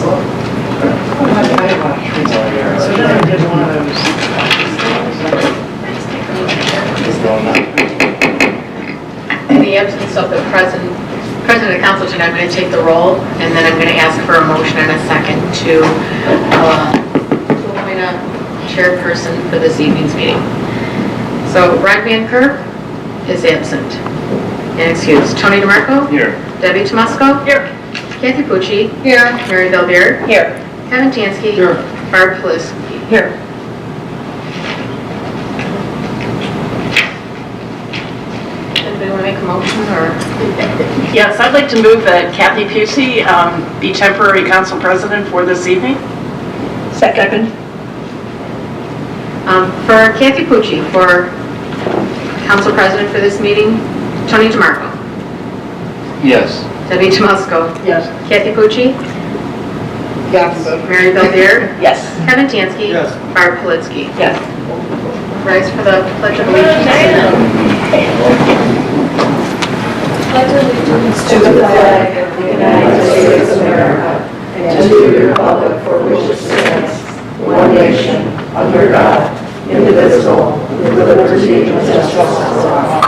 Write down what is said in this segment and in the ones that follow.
In the absence of the president of council tonight, I'm going to take the roll, and then I'm going to ask for a motion and a second to appoint a chairperson for this evening's meeting. So Ron Van Kirk is absent and excused. Tony DeMarco? Here. Debbie Tomusko? Here. Kathy Pucci? Here. Mary Belbeer? Here. Kevin Tansky? Here. Barb Poliski? Here. Anybody want to make a motion, or? Yes, I'd like to move that Kathy Pucci be temporary council president for this evening. Second. For Kathy Pucci, for council president for this meeting, Tony DeMarco. Yes. Debbie Tomusko. Yes. Kathy Pucci. Yes. Mary Belbeer. Yes. Kevin Tansky. Yes. Barb Poliski. Yes. Rise for the Pledge of Allegiance. To the flag of the United States of America and to the republic for which it stands, one nation, under God, indivisible, with liberty and justice for all.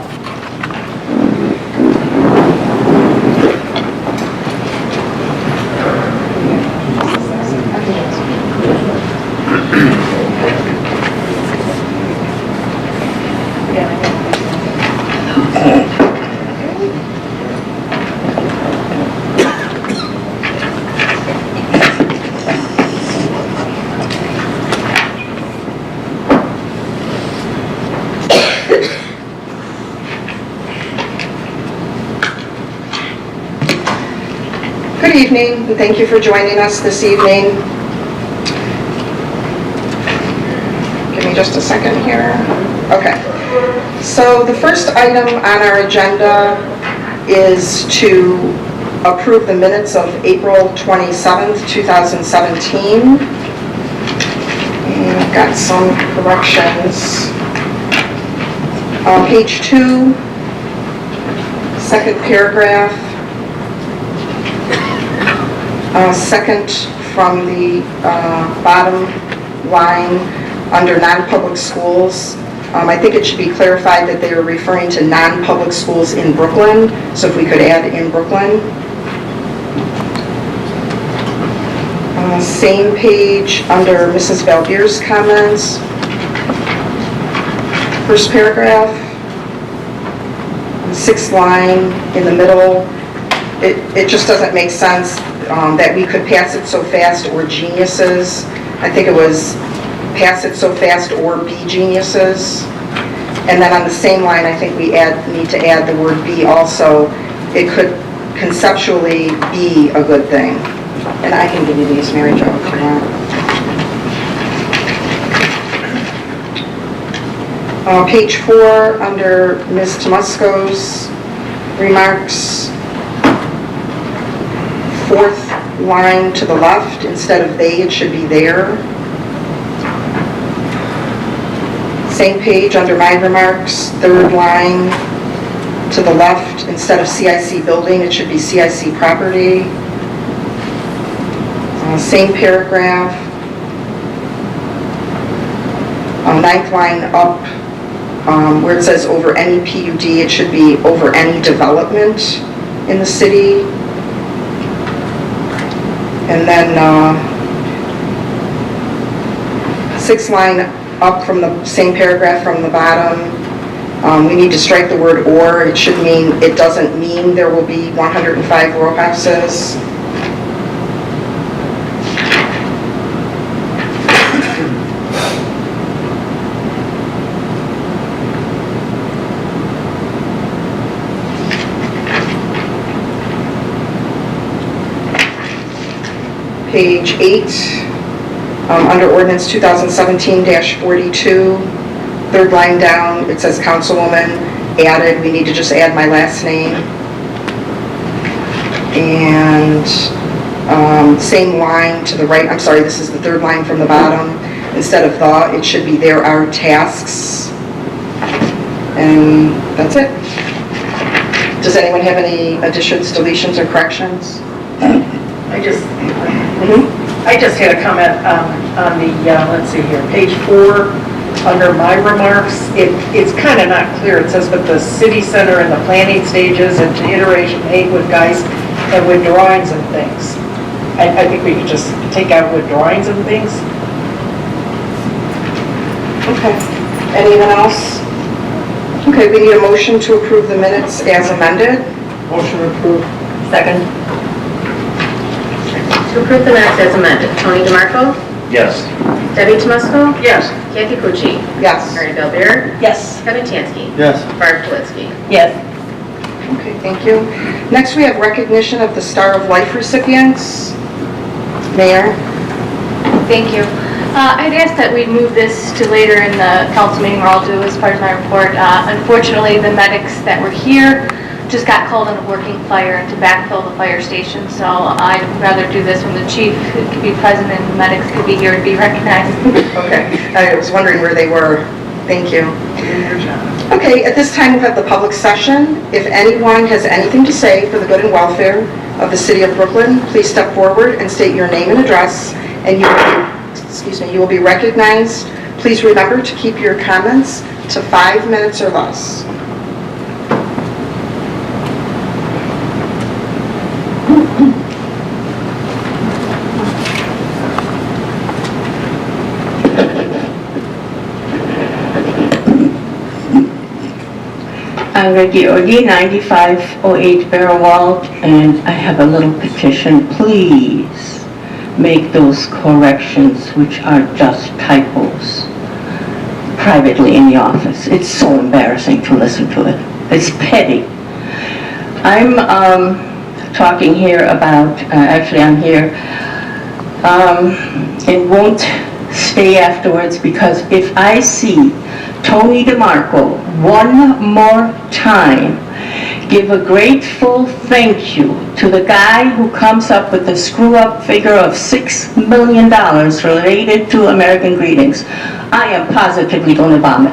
Good evening, and thank you for joining us this evening. Give me just a second here. Okay. So the first item on our agenda is to approve the minutes of April 27th, 2017. And I've got some corrections. On page 2, second paragraph. Second from the bottom line under non-public schools. I think it should be clarified that they are referring to non-public schools in Brooklyn, so if we could add in Brooklyn. Same page under Mrs. Valbier's comments. First paragraph, sixth line in the middle. It just doesn't make sense that we could pass it so fast or geniuses. I think it was pass it so fast or be geniuses. And then on the same line, I think we need to add the word be also. It could conceptually be a good thing. And I can give you these, Mary Jo, if you want. Page 4, under Ms. Tomusko's remarks, fourth line to the left, instead of they, it should be there. Same page under my remarks, third line to the left, instead of CIC building, it should be CIC property. Same paragraph, ninth line up, where it says over any PUD, it should be over any development in the city. And then sixth line up from the same paragraph from the bottom, we need to strike the word or. It should mean, it doesn't mean there will be 105 row houses. Page 8, under ordinance 2017-42, third line down, it says councilwoman added. We need to just add my last name. And same line to the right, I'm sorry, this is the third line from the bottom. Instead of the, it should be there are tasks. And that's it. Does anyone have any additions, deletions, or corrections? I just had a comment on the, let's see here, page 4, under my remarks. It's kind of not clear. It says, but the city center and the planning stages and to iteration 8 with guys and with drawings and things. I think we could just take out with drawings and things. Okay. Anyone else? Okay, we need a motion to approve the minutes as amended. Motion approved. Second. To approve the minutes as amended, Tony DeMarco, Yes. Debbie Tomusko, Yes. Kathy Pucci, Yes. Mary Belbeer, Yes. Kevin Tansky, Yes. Barb Politzky. Yes. Okay, thank you. Next, we have recognition of the Star of Life recipients. Mayor? Thank you. I'd ask that we move this to later in the council meeting, or I'll do as part of my report. Unfortunately, the medics that were here just got called on a working fire to backfill the fire station, so I'd rather do this when the chief could be present and the medics could be here to be recognized. Okay, I was wondering where they were. Thank you. Okay, at this time, we'll have the public session. If anyone has anything to say for the good and welfare of the city of Brooklyn, please step forward and state your name and address, and you will be recognized. Please remember to keep your comments to 5 minutes or less. I'm Reggie Orgi, 9508 Barrowald, and I have a little petition. Please make those corrections, which are just typos, privately in the office. It's so embarrassing to listen to it. It's petty. I'm talking here about, actually I'm here, and won't stay afterwards, because if I see Tony DeMarco one more time give a grateful thank you to the guy who comes up with the screw-up figure of $6 million related to American Greetings, I am positively going to vomit.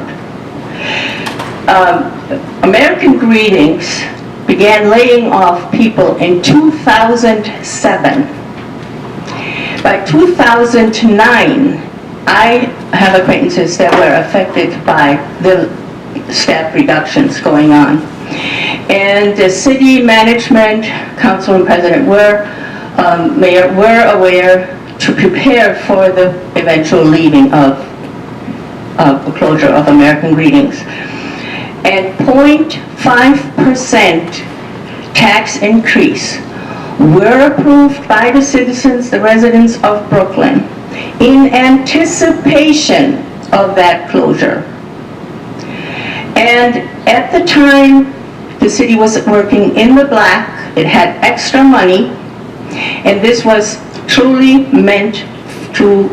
American Greetings began laying off people in 2007. By 2009, I have acquaintances that were affected by the staff reductions going on. And the city management, council and president mayor were aware to prepare for the eventual leaving of the closure of American Greetings. And 0.5% tax increase were approved by the citizens, the residents of Brooklyn, in anticipation of that closure. And at the time, the city was working in the black. It had extra money, and this was truly meant to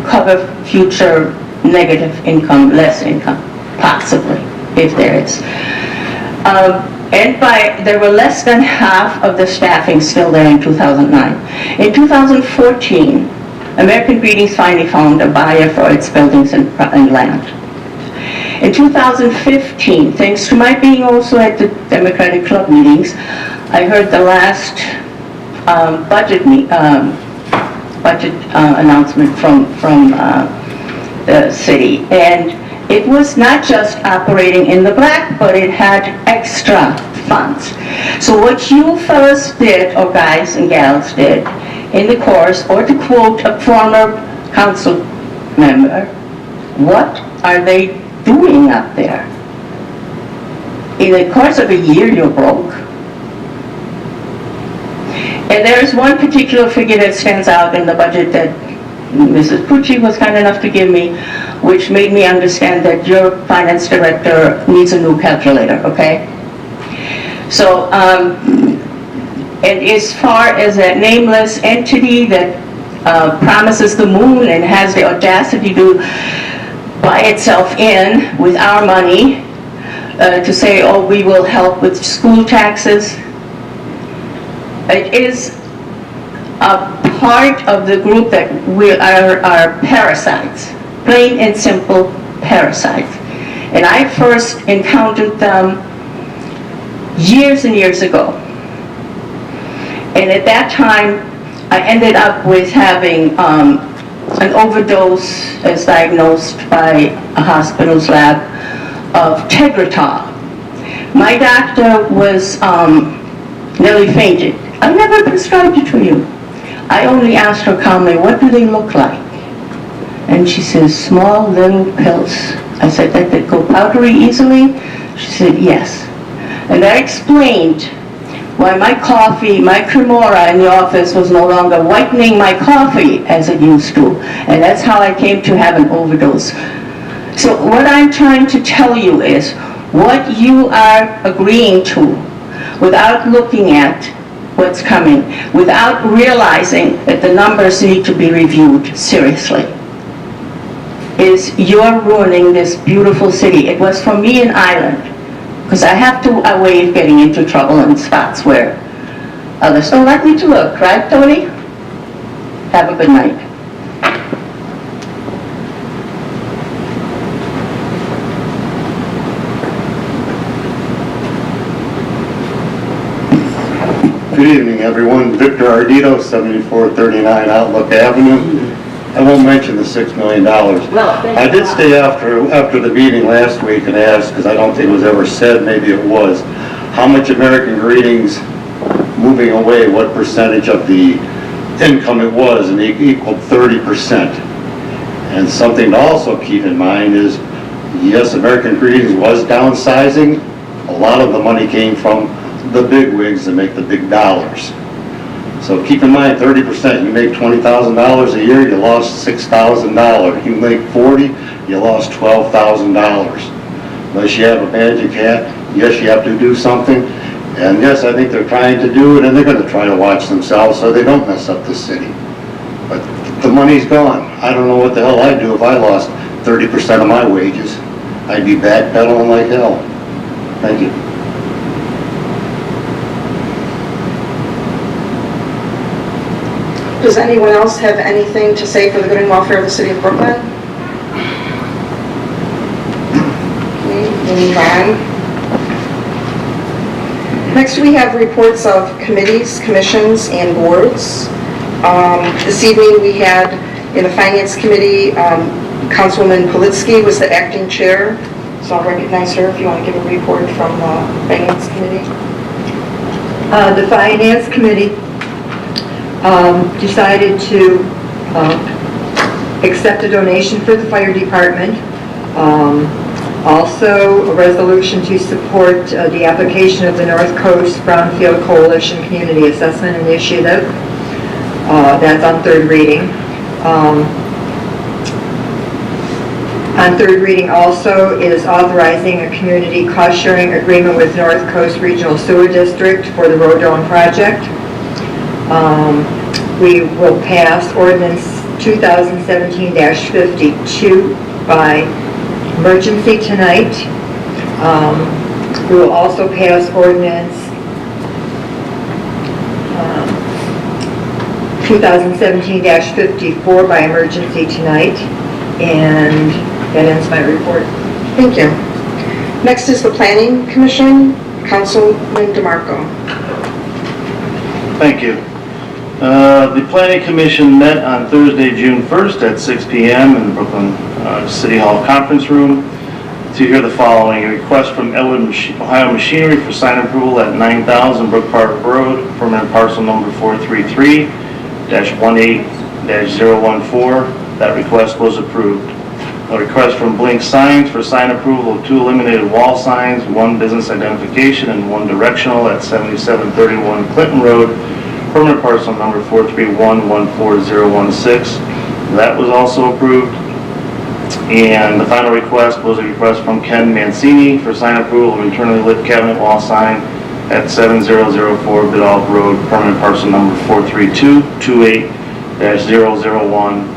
cover future negative income, less income, possibly, if there is. And there were less than half of the staffing still there in 2009. In 2014, American Greetings finally found a buyer for its buildings and land. In 2015, thanks to my being also at the Democratic Club meetings, I heard the last budget announcement from the city, and it was not just operating in the black, but it had extra funds. So what you fellas did, or guys and gals did, in the course, or to quote a former council member, what are they doing up there? In the course of a year, you're broke. And there is one particular figure that stands out in the budget that Mrs. Pucci was kind enough to give me, which made me understand that your finance director needs a new calculator, okay? So, and as far as that nameless entity that promises the moon and has the audacity to buy itself in with our money to say, oh, we will help with school taxes, it is a part of the group that we are parasites, plain and simple parasites. And I first encountered them years and years ago. And at that time, I ended up with having an overdose as diagnosed by a hospital's lab of Tegretol. My doctor was nearly fainted. I never prescribed it for you. I only asked her calmly, what do they look like? And she says, small little pills. I said, that they go powdery easily? She said, yes. And I explained why my coffee, my Cremora in the office was no longer whitening my coffee as it used to. And that's how I came to have an overdose. So what I'm trying to tell you is what you are agreeing to without looking at what's coming, without realizing that the numbers need to be reviewed seriously, is you're ruining this beautiful city. It was for me an island, because I have to avoid getting into trouble in spots where others don't like me to look, right, Tony? Have a good night. Good evening, everyone. Victor Ardito, 7439 Outlook Avenue. I won't mention the $6 million. I did stay after the meeting last week and asked, because I don't think it was ever said, maybe it was, how much American Greetings moving away, what percentage of the income it was, and it equaled 30%. And something to also keep in mind is, yes, American Greetings was downsizing. A lot of the money came from the big wigs that make the big dollars. So keep in mind, 30%, you make $20,000 a year, you lost $6,000. You make 40, you lost $12,000. Unless you have a magic hat, yes, you have to do something. And yes, I think they're trying to do it, and they're going to try to watch themselves so they don't mess up the city. But the money's gone. I don't know what the hell I'd do if I lost 30% of my wages. I'd be backpedaling like hell. Thank you. Does anyone else have anything to say for the good and welfare of the city of Brooklyn? Okay, moving on. Next, we have reports of committees, commissions, and boards. This evening, we had in the Finance Committee, Councilwoman Politsky was the acting chair, so I'll recognize her if you want to give a report from the Finance Committee. The Finance Committee decided to accept a donation for the fire department. Also, a resolution to support the application of the North Coast Brownfield Coalition Community Assessment Initiative. That's on third reading. On third reading also is authorizing a community cost-sharing agreement with North Coast Regional Sewer District for the Road Dome project. We will pass ordinance 2017-52 by emergency tonight. We will also pass ordinance 2017-54 by emergency tonight, and that ends my report. Thank you. Next is the Planning Commission, Councilman DeMarco. Thank you. The Planning Commission met on Thursday, June 1st at 6 p.m. in the Brooklyn City Hall Conference Room to hear the following. A request from Elwood Ohio Machinery for sign approval at 9,000 Brook Park Road, permanent parcel number 433-18-014. That request was approved. A request from Blink Signs for sign approval of 2 illuminated wall signs, 1 business identification and 1 directional at 7731 Clinton Road, permanent parcel number 431-14016. That was also approved. And the final request was a request from Ken Mancini for sign approval of internally lit cabinet wall sign at 7004 Biddulph Road, permanent parcel number 43228-001.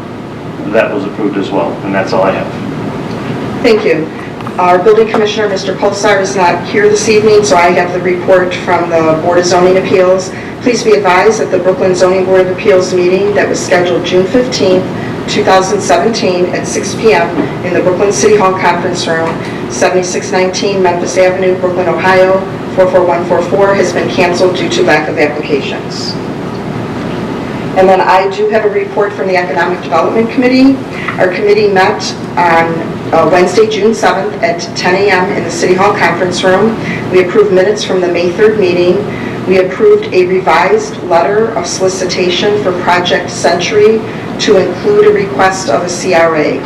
That was approved as well, and that's all I have. Thank you. Our building commissioner, Mr. Pulsar, is not here this evening, so I have the report from the Board of Zoning Appeals. Please be advised that the Brooklyn Zoning Board of Appeals meeting that was scheduled June 15th, 2017 at 6 p.m. in the Brooklyn City Hall Conference Room, 7619 Memphis Avenue, Brooklyn, Ohio, 44144, has been canceled due to lack of applications. And then I do have a report from the Economic Development Committee. Our committee met on Wednesday, June 7th at 10 a.m. in the City Hall Conference Room. We approved minutes from the May 3rd meeting. We approved a revised letter of solicitation for Project Century to include a request of a CRA.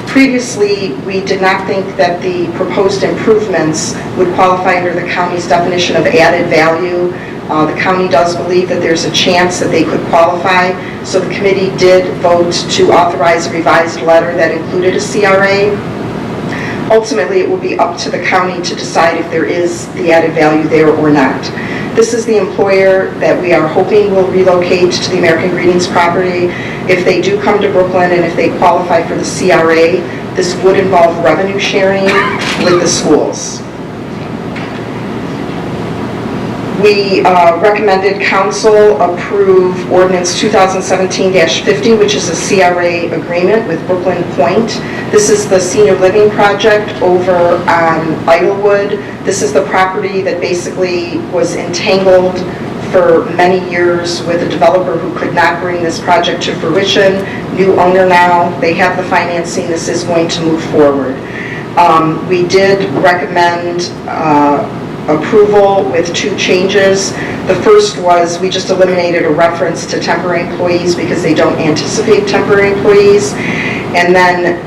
Previously, we did not think that the proposed improvements would qualify under the county's definition of added value. The county does believe that there's a chance that they could qualify, so the committee did vote to authorize a revised letter that included a CRA. Ultimately, it will be up to the county to decide if there is the added value there or not. This is the employer that we are hoping will relocate to the American Greetings property. If they do come to Brooklyn and if they qualify for the CRA, this would involve revenue sharing with the schools. We recommended council approve ordinance 2017-50, which is a CRA agreement with Brooklyn Point. This is the senior living project over on Idlewood. This is the property that basically was entangled for many years with a developer who could not bring this project to fruition. New owner now, they have the financing, this is going to move forward. We did recommend approval with 2 changes. The first was we just eliminated a reference to temporary employees because they don't anticipate temporary employees. And then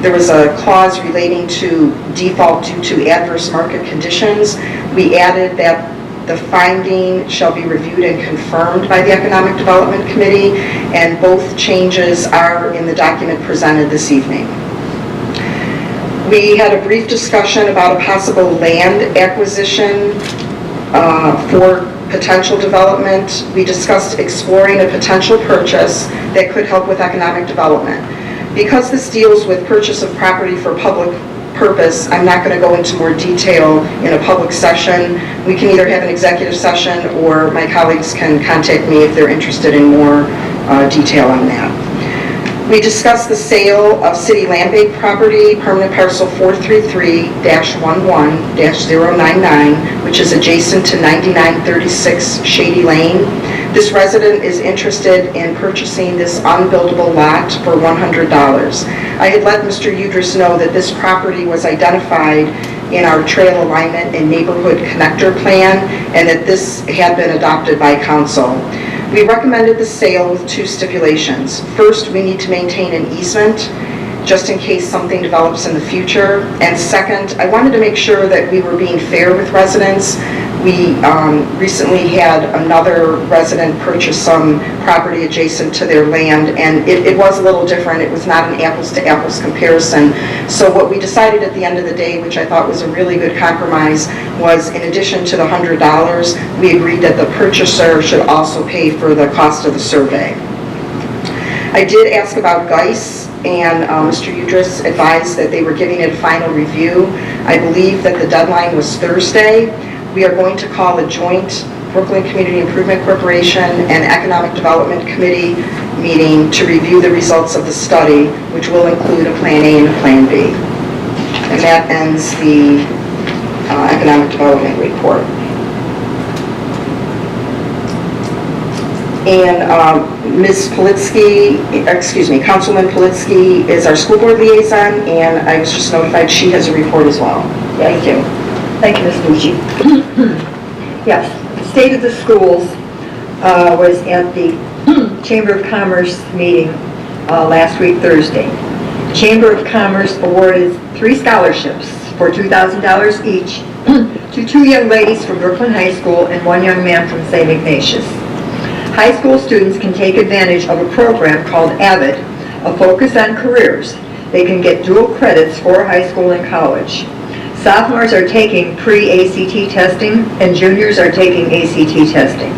there was a clause relating to default due to adverse market conditions. We added that the finding shall be reviewed and confirmed by the Economic Development Committee, and both changes are in the document presented this evening. We had a brief discussion about a possible land acquisition for potential development. We discussed exploring a potential purchase that could help with economic development. Because this deals with purchase of property for public purpose, I'm not going to go into more detail in a public session. We can either have an executive session or my colleagues can contact me if they're interested in more detail on that. We discussed the sale of city land bank property, permanent parcel 433-11-099, which is adjacent to 9936 Shady Lane. This resident is interested in purchasing this unbuildable lot for $100. I had let Mr. Udris know that this property was identified in our trail alignment and neighborhood connector plan, and that this had been adopted by council. We recommended the sale with 2 stipulations. First, we need to maintain an easement just in case something develops in the future. And second, I wanted to make sure that we were being fair with residents. We recently had another resident purchase some property adjacent to their land, and it was a little different. It was not an apples to apples comparison. So what we decided at the end of the day, which I thought was a really good compromise, was in addition to the $100, we agreed that the purchaser should also pay for the cost of the survey. I did ask about Geis, and Mr. Udris advised that they were giving it a final review. I believe that the deadline was Thursday. We are going to call a joint Brooklyn Community Improvement Corporation and Economic Development Committee meeting to review the results of the study, which will include a Plan A and a Plan B. And that ends the Economic Development report. And Ms. Politsky, Councilman Politsky is our school board liaison, and I was just notified she has a report as well. Thank you. Thank you, Ms. Bucci. Yes, the State of the Schools was at the Chamber of Commerce meeting last week, Thursday. Chamber of Commerce awarded 3 scholarships for $2,000 each to 2 young ladies from Brooklyn High School and 1 young man from St. Ignatius. High school students can take advantage of a program called AVID, a focus on careers. They can get dual credits for high school and college. Sophomores are taking pre-ACT testing, and juniors are taking ACT testing.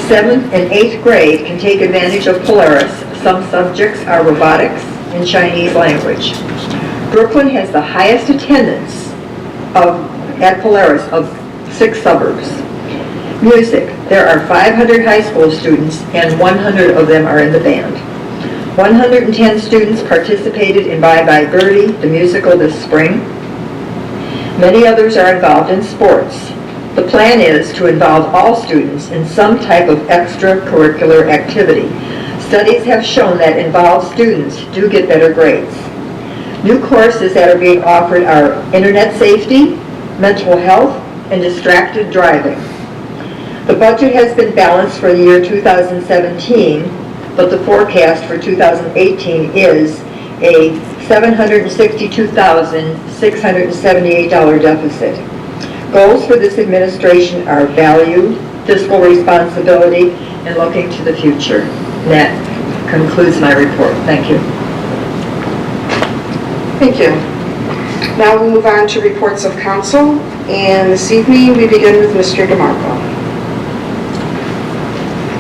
7th and 8th grade can take advantage of Polaris. Some subjects are robotics and Chinese language. Brooklyn has the highest attendance at Polaris of 6 suburbs. Music. There are 500 high school students, and 100 of them are in the band. 110 students participated in Bye Bye Birdie, the musical this spring. Many others are involved in sports. The plan is to involve all students in some type of extracurricular activity. Studies have shown that involved students do get better grades. New courses that are being offered are internet safety, mental health, and distracted driving. The budget has been balanced for the year 2017, but the forecast for 2018 is a $762,678 deficit. Goals for this administration are value, fiscal responsibility, and looking to the future. And that concludes my report. Thank you. Thank you. Now we'll move on to reports of council, and this evening we begin with Mr. DeMarco.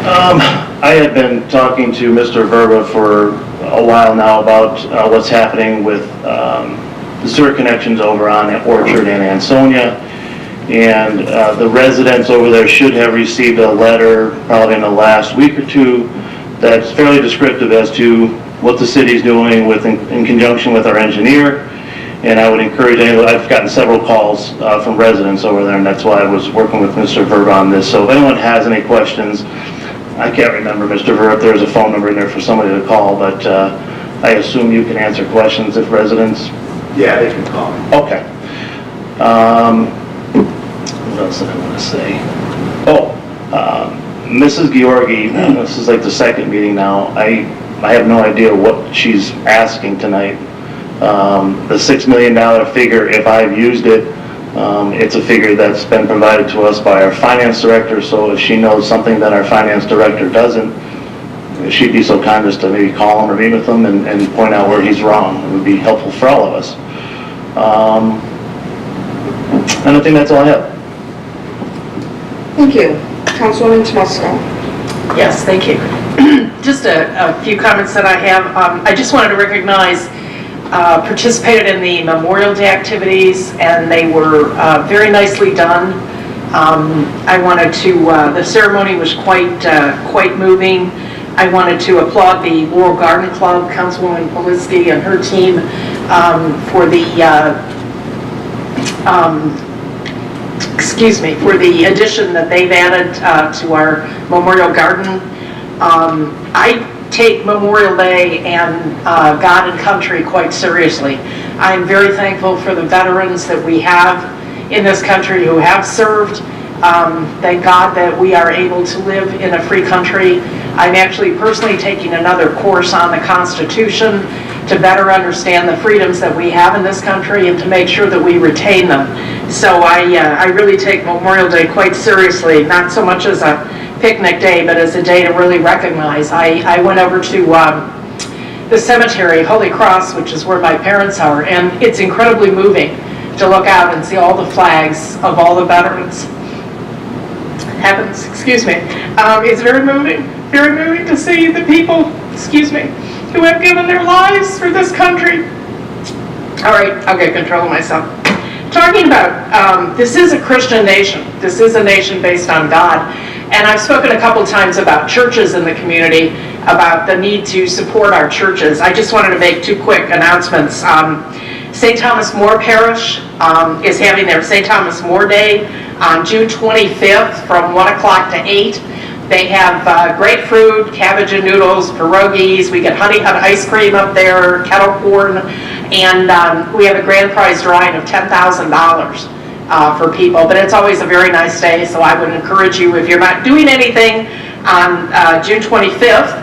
I have been talking to Mr. Verba for a while now about what's happening with the sewer connections over on Orchard and Ansonia. And the residents over there should have received a letter probably in the last week or two that's fairly descriptive as to what the city's doing in conjunction with our engineer. And I would encourage anyone, I've gotten several calls from residents over there, and that's why I was working with Mr. Verba on this. So if anyone has any questions, I can't remember, Mr. Verba, if there's a phone number in there for somebody to call, but I assume you can answer questions if residents... Yeah, they can call me. Okay. What else did I want to say? Mrs. Georgi, this is like the second meeting now. I have no idea what she's asking tonight. The $6 million figure, if I've used it, it's a figure that's been provided to us by our finance director, so if she knows something that our finance director doesn't, she'd be so kind as to maybe call him or meet with him and point out where he's wrong. It would be helpful for all of us. And I think that's all I have. Thank you. Councilwoman Tomasko. Yes, thank you. Just a few comments that I have. I just wanted to recognize, participated in the Memorial Day activities, and they were very nicely done. I wanted to, the ceremony was quite moving. I wanted to applaud the Laurel Garden Club, Councilwoman Polisky and her team for the for the addition that they've added to our Memorial Garden. I take Memorial Day and God and country quite seriously. I'm very thankful for the veterans that we have in this country who have served. Thank God that we are able to live in a free country. I'm actually personally taking another course on the Constitution to better understand the freedoms that we have in this country and to make sure that we retain them. So I really take Memorial Day quite seriously, not so much as a picnic day, but as a day to really recognize. I went over to the cemetery, Holy Cross, which is where my parents are, and it's incredibly moving to look out and see all the flags of all the veterans. Heavens, excuse me. It's very moving to see the people, who have given their lives for this country. All right, I'll get control of myself. Talking about, this is a Christian nation. This is a nation based on God. And I've spoken a couple times about churches in the community, about the need to support our churches. I just wanted to make two quick announcements. St. Thomas More Parish is having their St. Thomas More Day on June 25th from 1 o'clock to 8. They have great food, cabbage and noodles, pierogies. We get honey nut ice cream up there, kettle corn, and we have a grand prize drawing of $10,000 for people. But it's always a very nice day, so I would encourage you, if you're not doing anything on June 25th,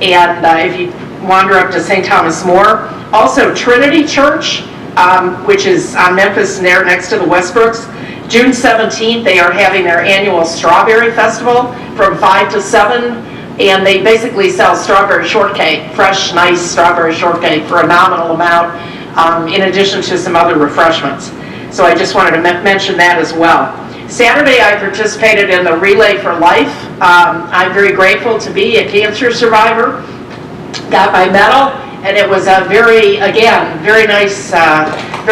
and if you wander up to St. Thomas More. Also, Trinity Church, which is on Memphis next to the Westbrooks. June 17th, they are having their annual Strawberry Festival from 5 to 7, and they basically sell strawberry shortcake, fresh, nice strawberry shortcake for a nominal amount, in addition to some other refreshments. So I just wanted to mention that as well. Saturday, I participated in the Relay for Life. I'm very grateful to be a cancer survivor. Got my medal, and it was a very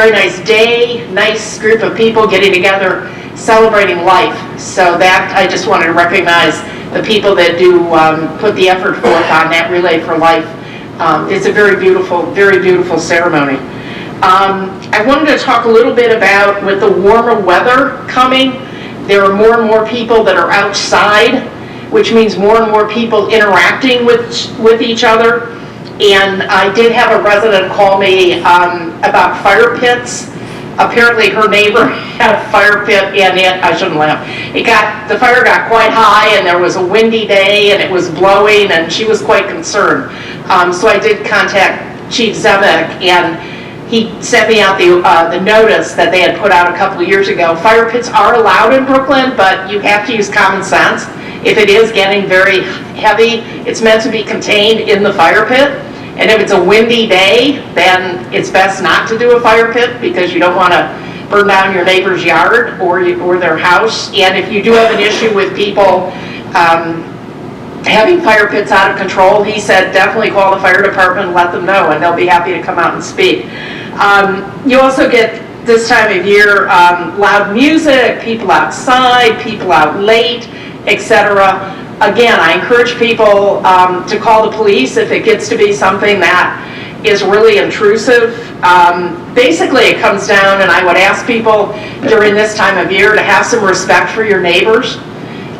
nice day, nice group of people getting together, celebrating life. So that, I just wanted to recognize the people that do put the effort forth on that Relay for Life. It's a very beautiful ceremony. I wanted to talk a little bit about, with the warmer weather coming, There are more and more people that are outside, which means more and more people interacting with each other. And I did have a resident call me about fire pits. Apparently her neighbor had a fire pit and I shouldn't laugh. The fire got quite high and there was a windy day and it was blowing and she was quite concerned. So I did contact Chief Zemek and he sent me out the notice that they had put out a couple of years ago. Fire pits are allowed in Brooklyn, but you have to use common sense. If it is getting very heavy, it's meant to be contained in the fire pit. And if it's a windy day, then it's best not to do a fire pit because you don't want to burn down your neighbor's yard or their house. And if you do have an issue with people having fire pits out of control, he said definitely call the fire department and let them know and they'll be happy to come out and speak. You also get this time of year loud music, people outside, people out late, etc. Again, I encourage people to call the police if it gets to be something that is really intrusive. Basically, it comes down, and I would ask people during this time of year to have some respect for your neighbors.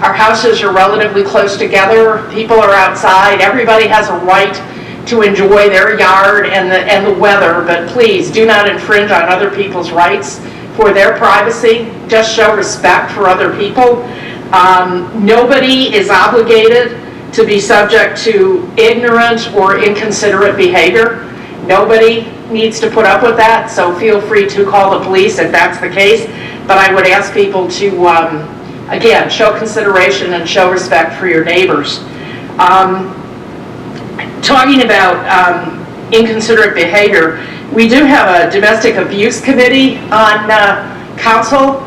Our houses are relatively close together. People are outside. Everybody has a right to enjoy their yard and the weather, but please do not infringe on other people's rights for their privacy. Just show respect for other people. Nobody is obligated to be subject to ignorant or inconsiderate behavior. Nobody needs to put up with that, so feel free to call the police if that's the case. But I would ask people to, again, show consideration and show respect for your neighbors. Talking about inconsiderate behavior, we do have a domestic abuse committee on council,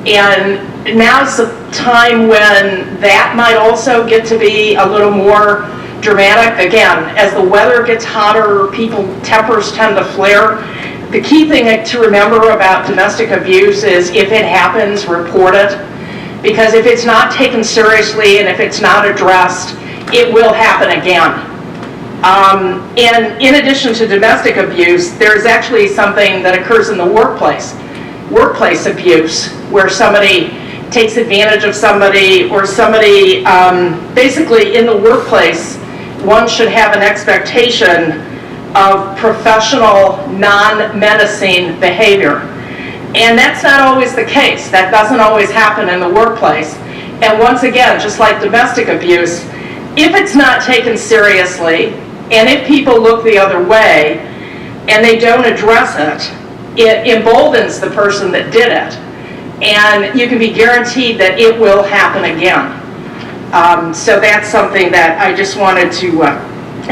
and now's the time when that might also get to be a little more dramatic. Again, as the weather gets hotter, tempers tend to flare. The key thing to remember about domestic abuse is if it happens, report it. Because if it's not taken seriously and if it's not addressed, it will happen again. And in addition to domestic abuse, there's actually something that occurs in the workplace abuse, where somebody takes advantage of somebody or somebody, basically in the workplace, one should have an expectation of professional, non-menacing behavior. And that's not always the case. That doesn't always happen in the workplace. And once again, just like domestic abuse, if it's not taken seriously, and if people look the other way, and they don't address it, it emboldens the person that did it. And you can be guaranteed that it will happen again. So that's something that I just wanted to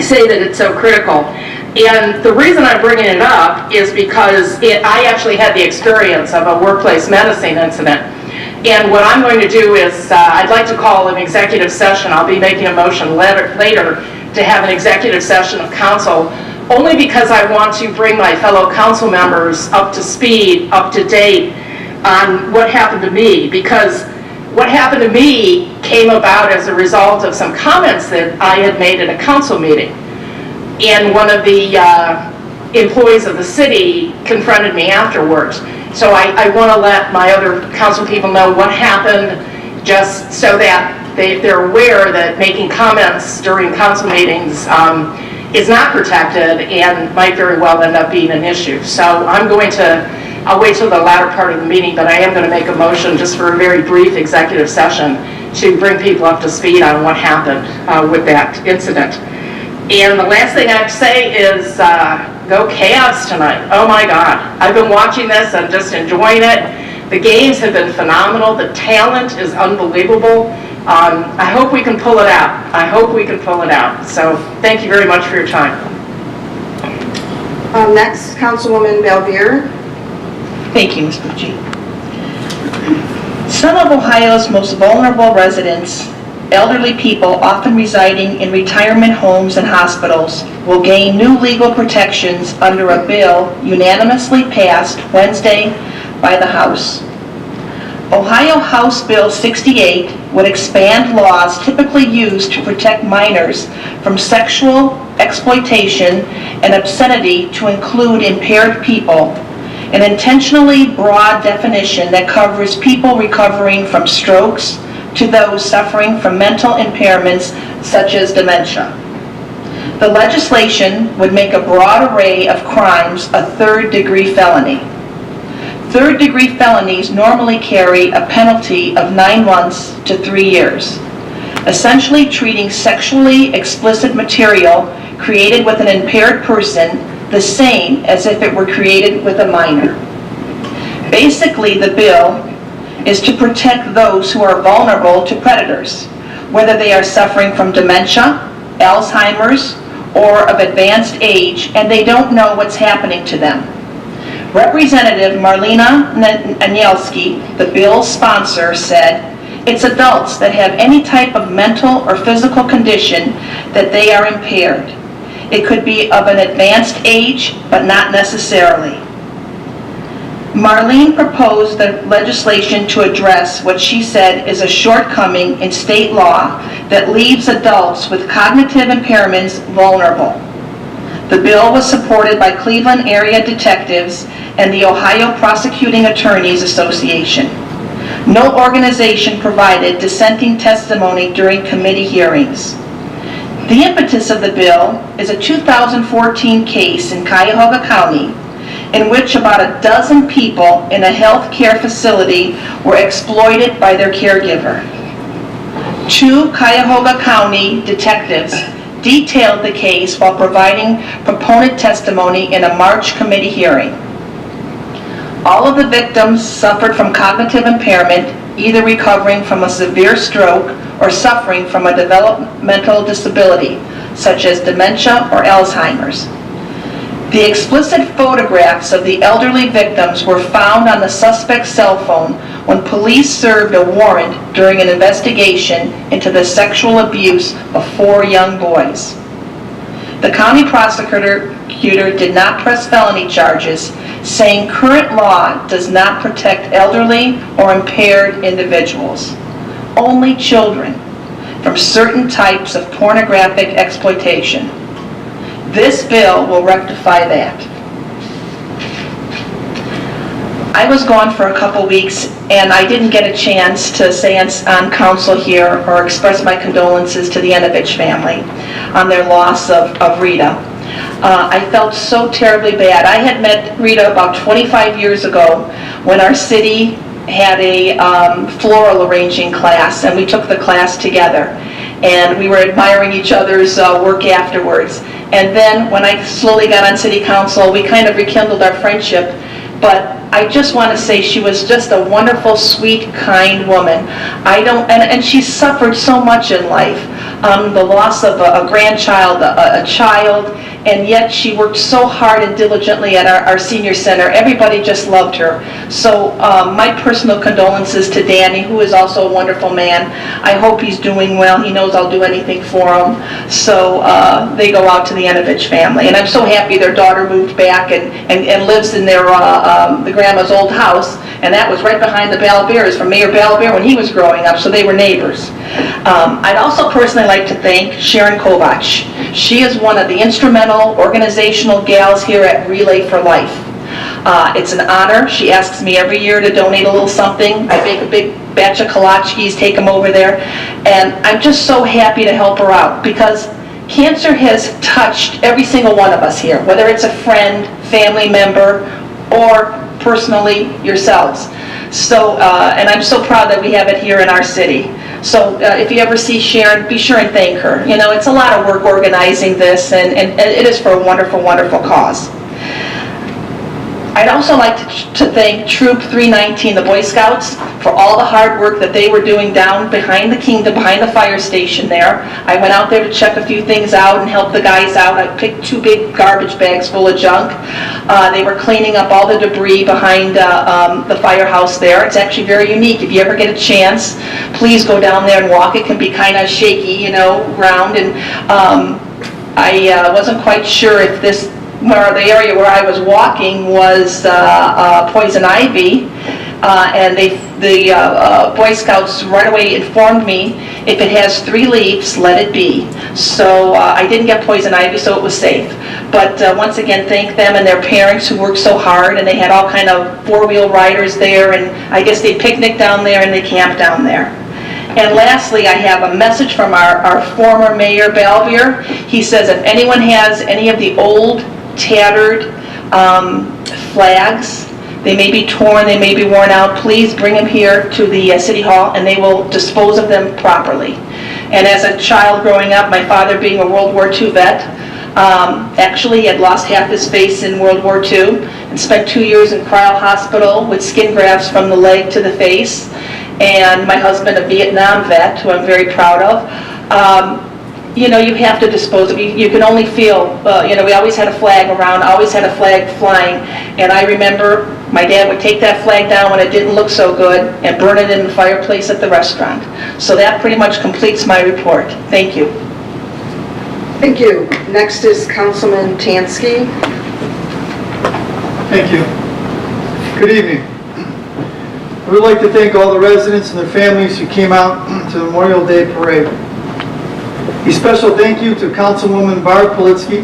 say that it's so critical. And the reason I'm bringing it up is because I actually had the experience of a workplace menacing incident. And what I'm going to do is, I'd like to call an executive session. I'll be making a motion later to have an executive session of council, only because I want to bring my fellow council members up to speed, up to date on what happened to me. Because what happened to me came about as a result of some comments that I had made at a council meeting. And one of the employees of the city confronted me afterwards. So I want to let my other council people know what happened, just so that they're aware that making comments during council meetings is not protected and might very well end up being an issue. So I'll wait till the latter part of the meeting, but I am going to make a motion just for a very brief executive session to bring people up to speed on what happened with that incident. And the last thing I have to say is go Cavs tonight. Oh my God. I've been watching this. I'm just enjoying it. The games have been phenomenal. The talent is unbelievable. I hope we can pull it out. I hope we can pull it out. So thank you very much for your time. Next, Councilwoman Belvier. Thank you, Ms. Pucci. Some of Ohio's most vulnerable residents, elderly people often residing in retirement homes and hospitals, will gain new legal protections under a bill unanimously passed Wednesday by the House. Ohio House Bill 68 would expand laws typically used to protect minors from sexual exploitation and obscenity to include impaired people, an intentionally broad definition that covers people recovering from strokes to those suffering from mental impairments such as dementia. The legislation would make a broad array of crimes a third-degree felony. Third-degree felonies normally carry a penalty of 9 months to 3 years, essentially treating sexually explicit material created with an impaired person the same as if it were created with a minor. Basically, the bill is to protect those who are vulnerable to predators, whether they are suffering from dementia, Alzheimer's, or of advanced age, and they don't know what's happening to them. Representative Marlena Anielski, the bill's sponsor, said, "It's adults that have any type of mental or physical condition that they are impaired. It could be of an advanced age, but not necessarily." Marlene proposed the legislation to address what she said is a shortcoming in state law that leaves adults with cognitive impairments vulnerable. The bill was supported by Cleveland area detectives and the Ohio Prosecuting Attorneys Association. No organization provided dissenting testimony during committee hearings. The impetus of the bill is a 2014 case in Cuyahoga County in which about a dozen people in a health care facility were exploited by their caregiver. 2 Cuyahoga County detectives detailed the case while providing proponent testimony in a March committee hearing. All of the victims suffered from cognitive impairment, either recovering from a severe stroke or suffering from a developmental disability, such as dementia or Alzheimer's. The explicit photographs of the elderly victims were found on the suspect's cell phone when police served a warrant during an investigation into the sexual abuse of 4 young boys. The county prosecutor did not press felony charges, saying current law does not protect elderly or impaired individuals, only children, from certain types of pornographic exploitation. This bill will rectify that. I was gone for a couple weeks and I didn't get a chance to say on council here or express my condolences to the Enovich family on their loss of Rita. I felt so terribly bad. I had met Rita about 25 years ago when our city had a floral arranging class, and we took the class together. And we were admiring each other's work afterwards. And then when I slowly got on city council, we kind of rekindled our friendship. But I just want to say she was just a wonderful, sweet, kind woman. And she suffered so much in life. The loss of a grandchild, a child, and yet she worked so hard and diligently at our senior center. Everybody just loved her. So my personal condolences to Danny, who is also a wonderful man. I hope he's doing well. He knows I'll do anything for him. So they go out to the Enovich family. And I'm so happy their daughter moved back and lives in their the grandma's old house. And that was right behind the Balabears from Mayor Balabear when he was growing up, so they were neighbors. I'd also personally like to thank Sharon Kovach. She is one of the instrumental organizational gals here at Relay for Life. It's an honor. She asks me every year to donate a little something. I bake a big batch of kolaches, take them over there, and I'm just so happy to help her out because cancer has touched every single one of us here, whether it's a friend, family member, or personally yourselves. So, and I'm so proud that we have it here in our city. So if you ever see Sharon, be sure and thank her. You know, it's a lot of work organizing this, and it is for a wonderful, wonderful cause. I'd also like to thank Troop 319, the Boy Scouts, for all the hard work that they were doing down behind the Kingdom, behind the fire station there. I went out there to check a few things out and help the guys out. I picked 2 big garbage bags full of junk. They were cleaning up all the debris behind the firehouse there. It's actually very unique. If you ever get a chance, please go down there and walk. It can be kind of shaky, you know, round. And I wasn't quite sure if the area where I was walking was poison ivy. And the Boy Scouts right away informed me, if it has 3 leaves, let it be. So I didn't get poison ivy, so it was safe. But once again, thank them and their parents who worked so hard, and they had all kind of 4-wheel riders there, and I guess they picnicked down there and they camped down there. And lastly, I have a message from our former Mayor Balbier. He says if anyone has any of the old, tattered flags, they may be torn, they may be worn out, please bring them here to the City Hall and they will dispose of them properly. And as a child growing up, my father being a World War II vet, actually he had lost half his face in World War II and spent 2 years in Cryo Hospital with skin grafts from the leg to the face. And my husband, a Vietnam vet, who I'm very proud of. You know, you have to dispose of it. You can only feel, you know, we always had a flag around, always had a flag flying. And I remember my dad would take that flag down when it didn't look so good and burn it in the fireplace at the restaurant. So that pretty much completes my report. Thank you. Thank you. Next is Councilman Tansky. Thank you. Good evening. I would like to thank all the residents and their families who came out to the Memorial Day Parade. A special thank you to Councilwoman Barb Politsky,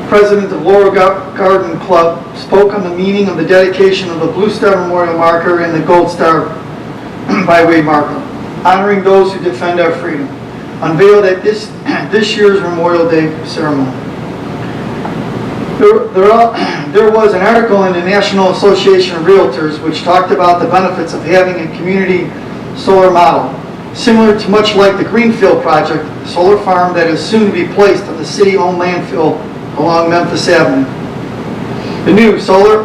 President of Laurel Garden Club, spoke on the meaning of the dedication of the Blue Star Memorial Marker and the Gold Star Byway Marker, honoring those who defend our freedom, unveiled at this year's Memorial Day ceremony. There was an article in the National Association of Realtors which talked about the benefits of having a community solar model, similar to much like the Greenfield project, a solar farm that is soon to be placed on the city-owned landfill along Memphis Avenue. The new solar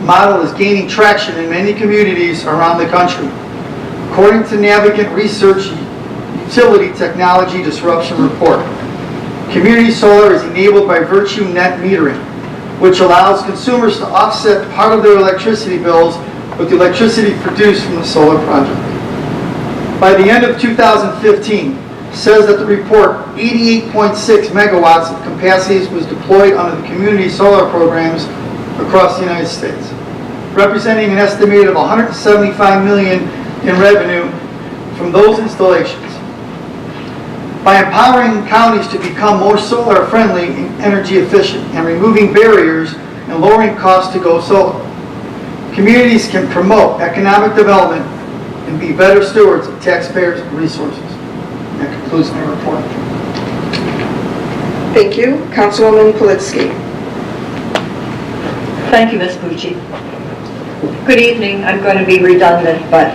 model is gaining traction in many communities around the country. According to Navigant Research Utility Technology Disruption Report, community solar is enabled by Virtue Net Metering, which allows consumers to offset part of their electricity bills with the electricity produced from the solar project. By the end of 2015, says that the report 88.6 megawatts of capacity was deployed under the community solar programs across the United States, representing an estimated of $175 million in revenue from those installations. By empowering counties to become more solar friendly and energy efficient and removing barriers and lowering costs to go solar, communities can promote economic development and be better stewards of taxpayers' resources. That concludes my report. Thank you. Councilwoman Politsky. Thank you, Ms. Pucci. Good evening. I'm going to be redundant, but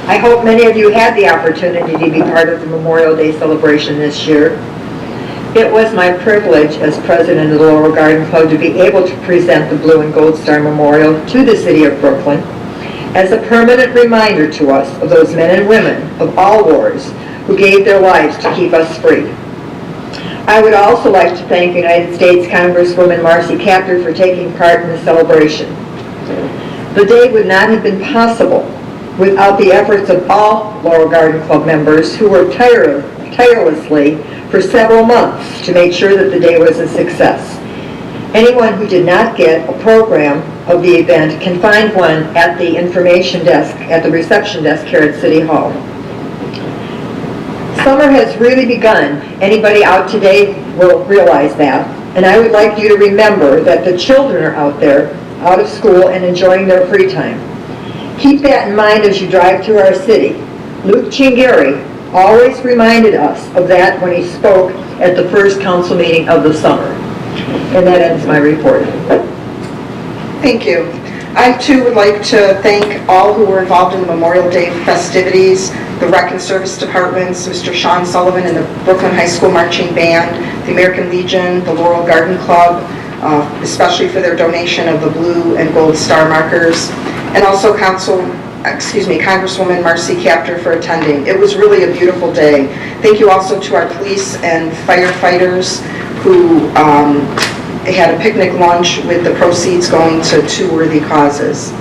I hope many of you had the opportunity to be part of the Memorial Day celebration this year. It was my privilege as president of the Laurel Garden Club to be able to present the Blue and Gold Star Memorial to the city of Brooklyn as a permanent reminder to us of those men and women of all wars who gave their lives to keep us free. I would also like to thank United States Congresswoman Marcy Kaptur for taking part in the celebration. The day would not have been possible without the efforts of all Laurel Garden Club members who worked tirelessly for several months to make sure that the day was a success. Anyone who did not get a program of the event can find one at the information desk, at the reception desk here at City Hall. Summer has really begun. Anybody out today will realize that. And I would like you to remember that the children are out there, out of school and enjoying their free time. Keep that in mind as you drive through our city. Luke Chingari always reminded us of that when he spoke at the first council meeting of the summer. And that ends my report. Thank you. I too would like to thank all who were involved in the Memorial Day festivities, the Rec and Service Departments, Mr. Sean Sullivan and the Brooklyn High School Marching Band, the American Legion, the Laurel Garden Club, especially for their donation of the Blue and Gold Star markers, and also Congresswoman Marcy Kaptur for attending. It was really a beautiful day. Thank you also to our police and firefighters who had a picnic lunch with the proceeds going to two worthy causes.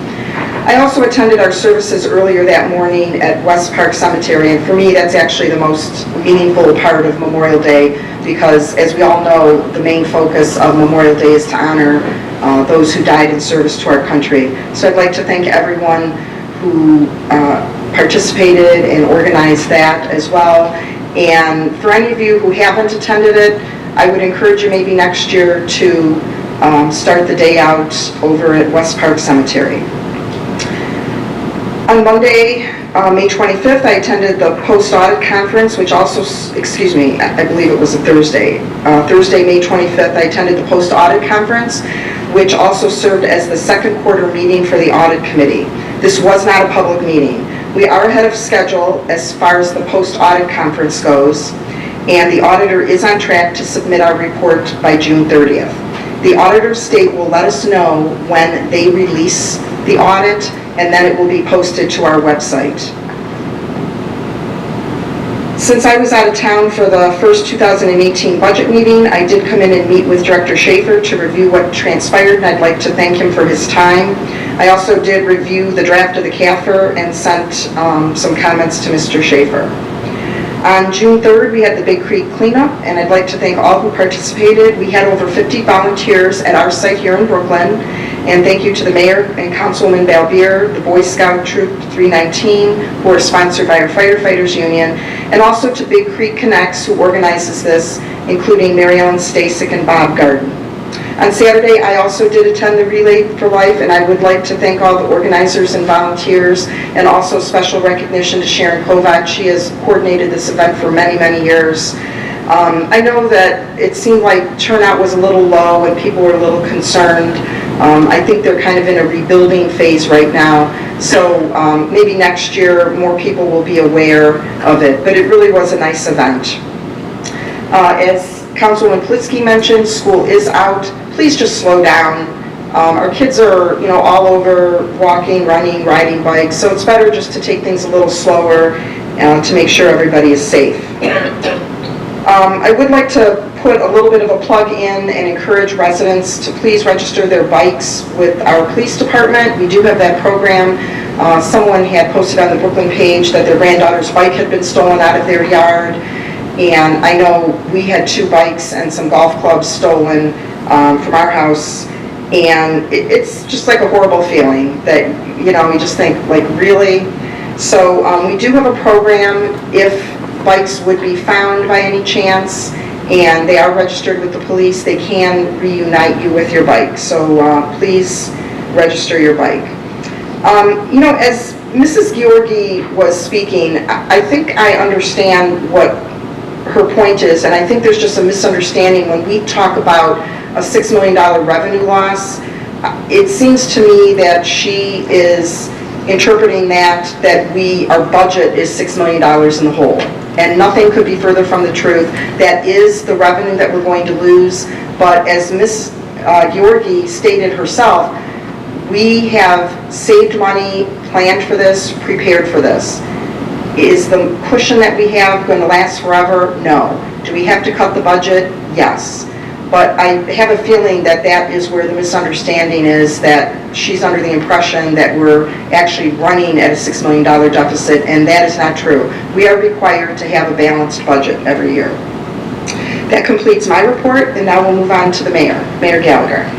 I also attended our services earlier that morning at West Park Cemetery, and for me that's actually the most meaningful part of Memorial Day because, as we all know, the main focus of Memorial Day is to honor those who died in service to our country. So I'd like to thank everyone who participated and organized that as well. And for any of you who haven't attended it, I would encourage you maybe next year to start the day out over at West Park Cemetery. On Monday, May 25th, I attended the post-audit conference, which also, excuse me, I believe it was a Thursday. Thursday, May 25th, I attended the post-audit conference, which also served as the second quarter meeting for the audit committee. This was not a public meeting. We are ahead of schedule as far as the post-audit conference goes, and the auditor is on track to submit our report by June 30th. The auditor's state will let us know when they release the audit, and then it will be posted to our website. Since I was out of town for the first 2018 budget meeting, I did come in and meet with Director Schaefer to review what transpired, and I'd like to thank him for his time. I also did review the draft of the CAFR and sent some comments to Mr. Schaefer. On June 3rd, we had the Big Creek cleanup, and I'd like to thank all who participated. We had over 50 volunteers at our site here in Brooklyn, and thank you to the Mayor and Councilwoman Balbier, the Boy Scout Troop 319, who are sponsored by our Firefighters Union, and also to Big Creek Connects, who organizes this, including Mary Ellen Stasek and Bob Garden. On Saturday, I also did attend the Relay for Life, and I would like to thank all the organizers and volunteers, and also special recognition to Sharon Kovac. She has coordinated this event for many, many years. I know that it seemed like turnout was a little low and people were a little concerned. I think they're kind of in a rebuilding phase right now, so maybe next year more people will be aware of it, but it really was a nice event. As Councilwoman Plitsky mentioned, school is out. Please just slow down. Our kids are, all over walking, running, riding bikes, so it's better just to take things a little slower to make sure everybody is safe. I would like to put a little bit of a plug in and encourage residents to please register their bikes with our police department. We do have that program. Someone had posted on the Brooklyn page that their granddaughter's bike had been stolen out of their yard. And I know we had 2 bikes and some golf clubs stolen from our house. And it's just like a horrible feeling that, you just think, like, really? So we do have a program if bikes would be found by any chance, and they are registered with the police, they can reunite you with your bike. So please register your bike. As Mrs. Georgi was speaking, I think I understand what her point is, and I think there's just a misunderstanding when we talk about a $6 million revenue loss. It seems to me that she is interpreting that our budget is $6 million in the hole. And nothing could be further from the truth. That is the revenue that we're going to lose. But as Ms. Georgi stated herself, we have saved money, planned for this, prepared for this. Is the cushion that we have going to last forever? No. Do we have to cut the budget? Yes. But I have a feeling that that is where the misunderstanding is, that she's under the impression that we're actually running at a $6 million deficit, and that is not true. We are required to have a balanced budget every year. That completes my report, and now we'll move on to the mayor, Mayor Gallagher.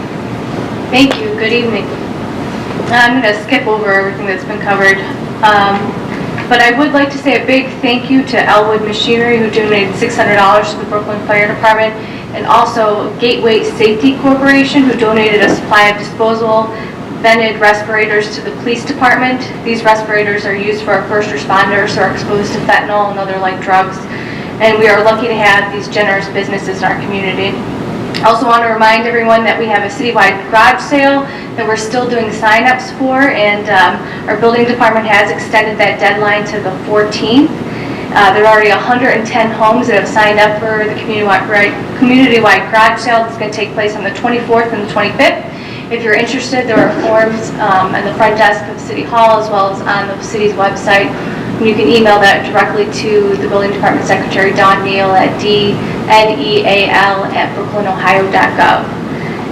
Thank you. Good evening. I'm going to skip over everything that's been covered. But I would like to say a big thank you to Elwood Machinery, who donated $600 to the Brooklyn Fire Department, and also Gateway Safety Corporation, who donated a supply of disposable vented respirators to the police department. These respirators are used for our first responders who are exposed to fentanyl and other like drugs, and we are lucky to have these generous businesses in our community. I also want to remind everyone that we have a citywide garage sale that we're still doing sign-ups for, and our building department has extended that deadline to the 14th. There are already 110 homes that have signed up for the community-wide garage sale that's going to take place on the 24th and the 25th. If you're interested, there are forms on the front desk of City Hall as well as on the city's website. And you can email that directly to the Building Department Secretary, Dawn Neal, at dneal@brooklynohio.gov.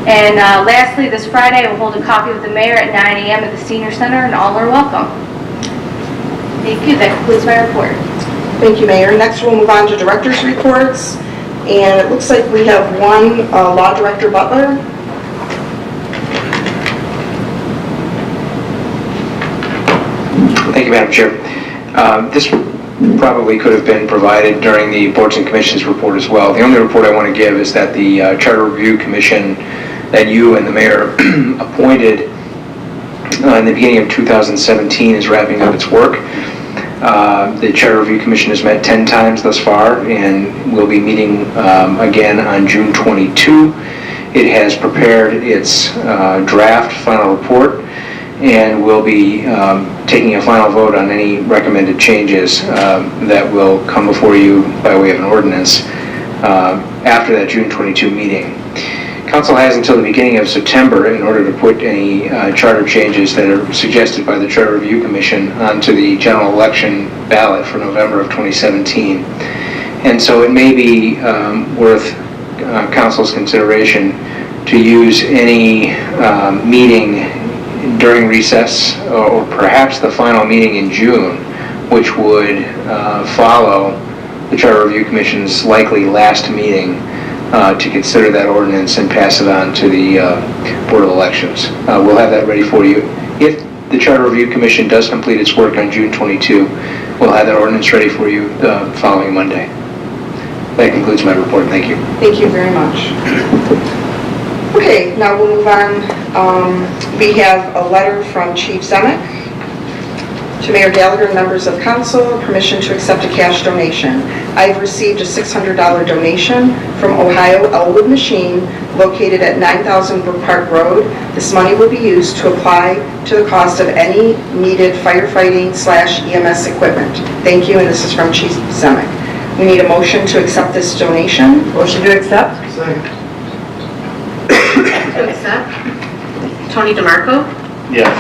And lastly, this Friday, I will hold a coffee with the mayor at 9 a.m. at the Senior Center, and all are welcome. Thank you. That concludes my report. Thank you, Mayor. Next, we'll move on to director's reports. And it looks like we have one, Law Director Butler. Thank you, Madam Chair. This probably could have been provided during the Boards and Commissions report as well. The only report I want to give is that the Charter Review Commission that you and the mayor appointed in the beginning of 2017 is wrapping up its work. The Charter Review Commission has met 10 times thus far and will be meeting again on June 22. It has prepared its draft final report and will be taking a final vote on any recommended changes that will come before you by way of an ordinance after that June 22 meeting. Council has until the beginning of September in order to put any charter changes that are suggested by the Charter Review Commission onto the general election ballot for November of 2017. And so it may be worth Council's consideration to use any meeting during recess or perhaps the final meeting in June, which would follow the Charter Review Commission's likely last meeting to consider that ordinance and pass it on to the Board of Elections. We'll have that ready for you. If the Charter Review Commission does complete its work on June 22, we'll have that ordinance ready for you the following Monday. That concludes my report. Thank you. Thank you very much. Okay, now we'll move on. We have a letter from Chief Zemek to Mayor Gallagher and members of council, permission to accept a cash donation. I've received a $600 donation from Ohio Elwood Machine located at 9000 Brook Park Road. This money will be used to apply to the cost of any needed firefighting/EMS equipment. Thank you, and this is from Chief Zemek. We need a motion to accept this donation. Motion to accept? Second. To accept, Tony DeMarco, Yes.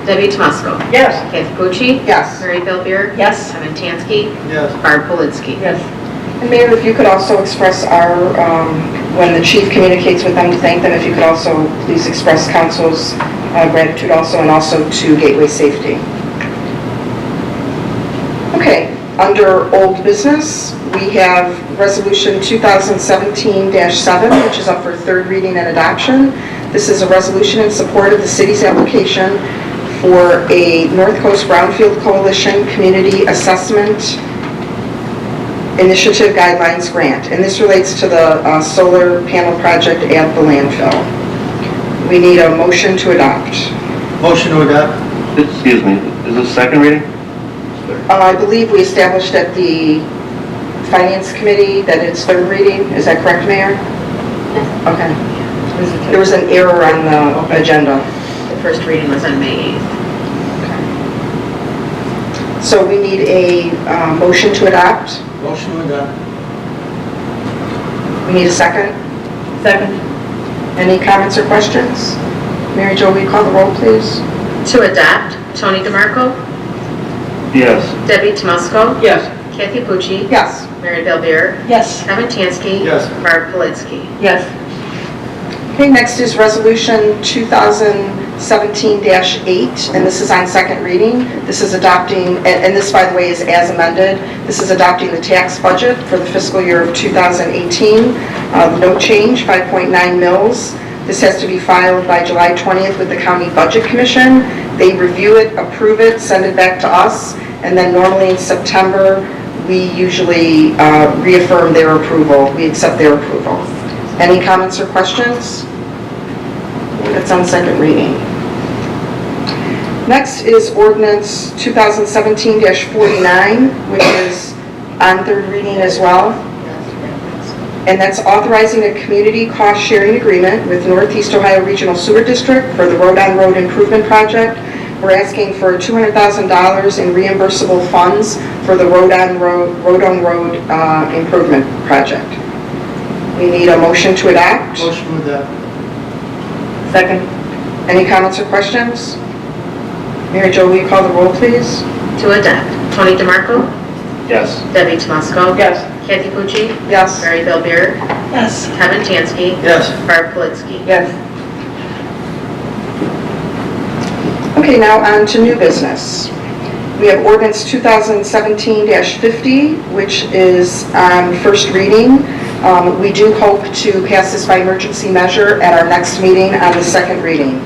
Debbie Tomusko, Yes. Kathy Pucci, Yes. Mary Bellbeer, Yes. Kevin Tansky, Yes. Barb Politzky. Yes. And Mayor, if you could also express our, when the chief communicates with them to thank them, if you could also please express council's gratitude also, and also to Gateway Safety. Okay, under old business, we have Resolution 2017-7, which is up for third reading and adoption. This is a resolution in support of the city's application for a North Coast Brownfield Coalition Community Assessment Initiative Guidelines Grant, and this relates to the solar panel project at the landfill. We need a motion to adopt. Motion to adopt. Excuse me, is this second reading? I believe we established at the Finance Committee that it's third reading. Is that correct, Mayor? Okay. There was an error on the agenda. The first reading was on May 8th. So we need a motion to adopt. Motion to adopt. We need a second. Second. Any comments or questions? Mary Jo, will you call the roll, please? To adopt, Tony DeMarco, Yes. Debbie Tomusko, Yes. Kathy Pucci, Yes. Mary Bellbeer, Yes. Kevin Tansky, Yes. Barb Politzky. Yes. Okay, next is Resolution 2017-8, and this is on second reading. This is adopting, and this, by the way, is as amended. This is adopting the tax budget for the fiscal year of 2018. No change, 5.9 mils. This has to be filed by July 20th with the County Budget Commission. They review it, approve it, send it back to us, and then normally in September, we usually reaffirm their approval. We accept their approval. Any comments or questions? That's on second reading. Next is ordinance 2017-49, which is on third reading as well. And that's authorizing a community cost-sharing agreement with Northeast Ohio Regional Sewer District for the Road-on-Road Improvement Project. We're asking for $200,000 in reimbursable funds for the Road-on-Road Improvement Project. We need a motion to adopt. Motion to adopt. Second. Any comments or questions? Mary Jo, will you call the roll, please? To adopt, Tony DeMarco, Yes. Debbie Tomusko, Yes. Kathy Pucci, Yes. Mary Bellbeer, Yes. Kevin Tansky, Yes. Barb Politzky. Yes. Okay, now on to new business. We have ordinance 2017-50, which is on first reading. We do hope to pass this by emergency measure at our next meeting on the second reading.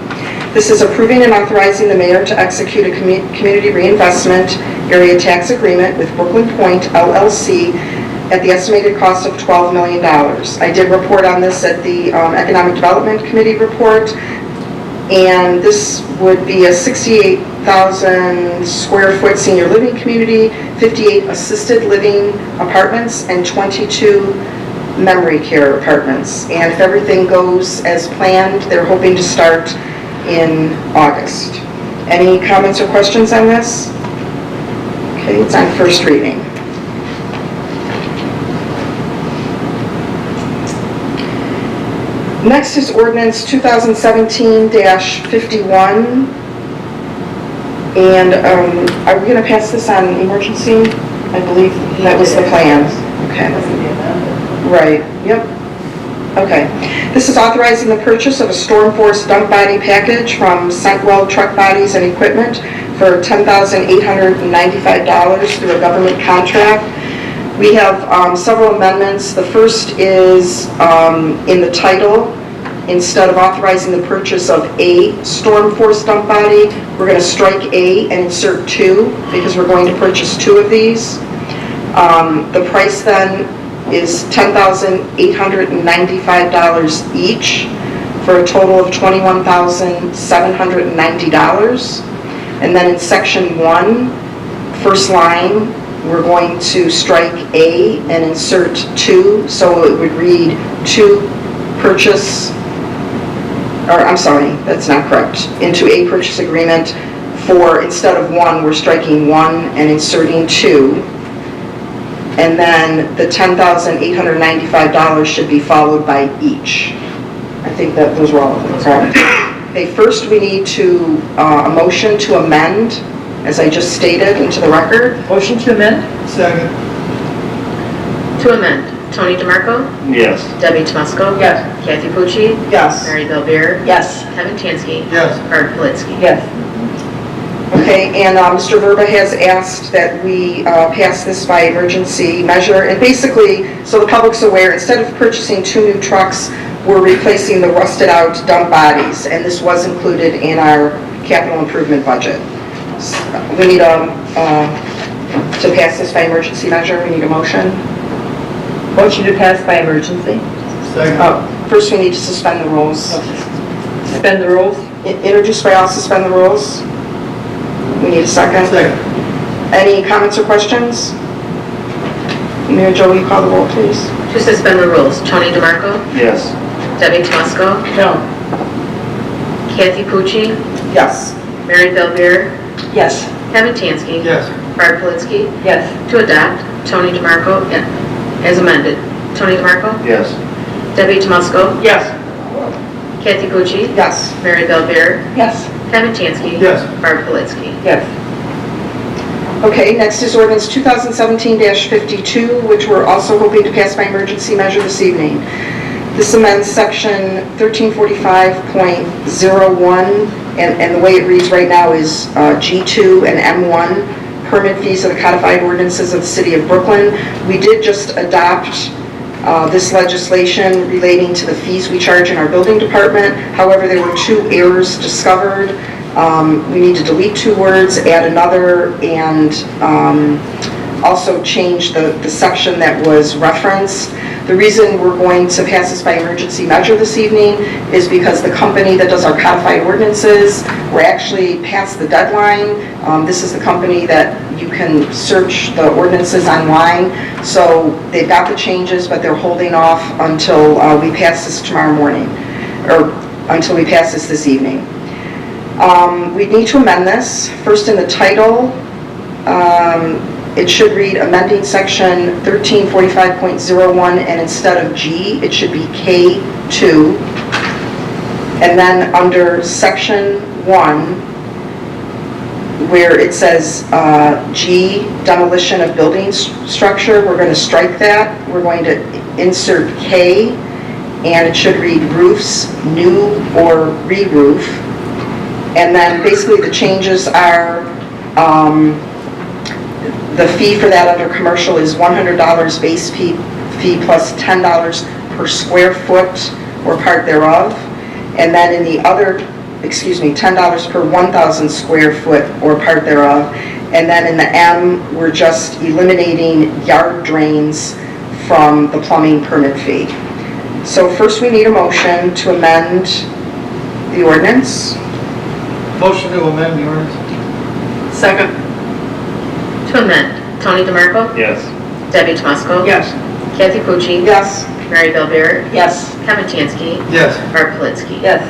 This is approving and authorizing the mayor to execute a community reinvestment area tax agreement with Brooklyn Point LLC at the estimated cost of $12 million. I did report on this at the Economic Development Committee report, and this would be a 68,000 square foot senior living community, 58 assisted living apartments, and 22 memory care apartments. And if everything goes as planned, they're hoping to start in August. Any comments or questions on this? Okay, it's on first reading. Next is ordinance 2017-51. And are we going to pass this on emergency? I believe that was the plan. Okay. Right, yep. Okay. This is authorizing the purchase of a storm force dump body package from Scentwell Truck Bodies and Equipment for $10,895 through a government contract. We have several amendments. The first is in the title. Instead of authorizing the purchase of a storm force dump body, we're going to strike A and insert 2 because we're going to purchase 2 of these. The price then is $10,895 each for a total of $21,790. And then in section 1, first line, we're going to strike A and insert 2, so it would read that's not correct. Into a purchase agreement for, instead of 1, we're striking 1 and inserting 2. And then the $10,895 should be followed by each. I think that those were all of them, correct? Okay, first we need to, a motion to amend, as I just stated, into the record. Motion to amend? Second. To amend, Tony DeMarco, Yes. Debbie Tomusko. Yes. Kathy Pucci. Yes. Mary Belbeer. Yes. Kevin Tansky. Yes. Art Politsky. Yes. Okay, and Mr. Verba has asked that we pass this by emergency measure. And basically, so the public's aware, instead of purchasing 2 new trucks, we're replacing the rusted out dump bodies. And this was included in our capital improvement budget. We need to pass this by emergency measure. We need a motion. Motion to pass by emergency? Second. First, we need to suspend the rules. Suspend the rules? Introduce by all, suspend the rules. We need a second. Second. Any comments or questions? Mayor Jo, will you call the roll, please? To suspend the rules, Tony DeMarco, Yes. Debbie Tomusko, No. Kathy Pucci, Yes. Mary Belbeer, Yes. Kevin Tansky. Yes. Art Politsky. Yes. To adopt, Tony DeMarco, as amended. Tony DeMarco, Yes. Debbie Tomusko, Yes. Kathy Pucci, Yes. Mary Belbeer, Yes. Kevin Tansky. Yes. Art Politsky. Yes. Okay, next is ordinance 2017-52, which we're also hoping to pass by emergency measure this evening. This amends section 1345.01, and the way it reads right now is G2 and M1, permit fees of the codified ordinances of the city of Brooklyn. We did just adopt this legislation relating to the fees we charge in our building department. However, there were 2 errors discovered. We need to delete 2 words, add another, and also change the section that was referenced. The reason we're going to pass this by emergency measure this evening is because the company that does our codified ordinances, we're actually past the deadline. This is the company that you can search the ordinances online. So they've got the changes, but they're holding off until we pass this tomorrow morning, or until we pass this evening. We need to amend this. First, in the title, it should read amending section 1345.01, and instead of G, it should be K2. And then under section 1, where it says G, demolition of building structure, we're going to strike that. We're going to insert K, and it should read roofs, new or re-roof. And then basically the changes are, the fee for that under commercial is $100 base fee plus $10 per square foot or part thereof. And then in the other $10 per 1,000 square foot or part thereof. And then in the M, we're just eliminating yard drains from the plumbing permit fee. So first we need a motion to amend the ordinance. Motion to amend the ordinance. Second. To amend, Tony DeMarco, Yes. Debbie Tomusko. Yes. Kathy Pucci. Yes. Mary Bellbeer. Yes. Kevin Tansky. Yes. Barb Politzky. Yes.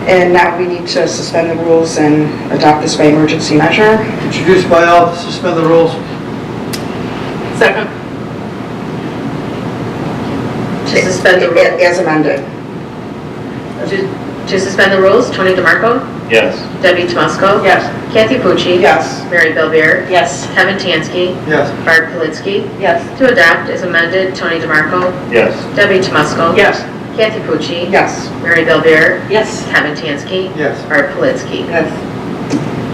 And now we need to suspend the rules and adopt this by emergency measure. Introduced by all to suspend the rules. Second. To suspend the rules. As amended. To suspend the rules, Tony DeMarco, Yes. Debbie Tomusko. Yes. Kathy Pucci. Yes. Mary Bellbeer. Yes. Kevin Tansky. Yes. Barb Politzky. Yes. To adopt as amended, Tony DeMarco, Yes. Debbie Tomusko. Yes. Kathy Pucci. Yes. Mary Bellbeer. Yes. Kevin Tansky. Yes. Barb Politzky. Yes.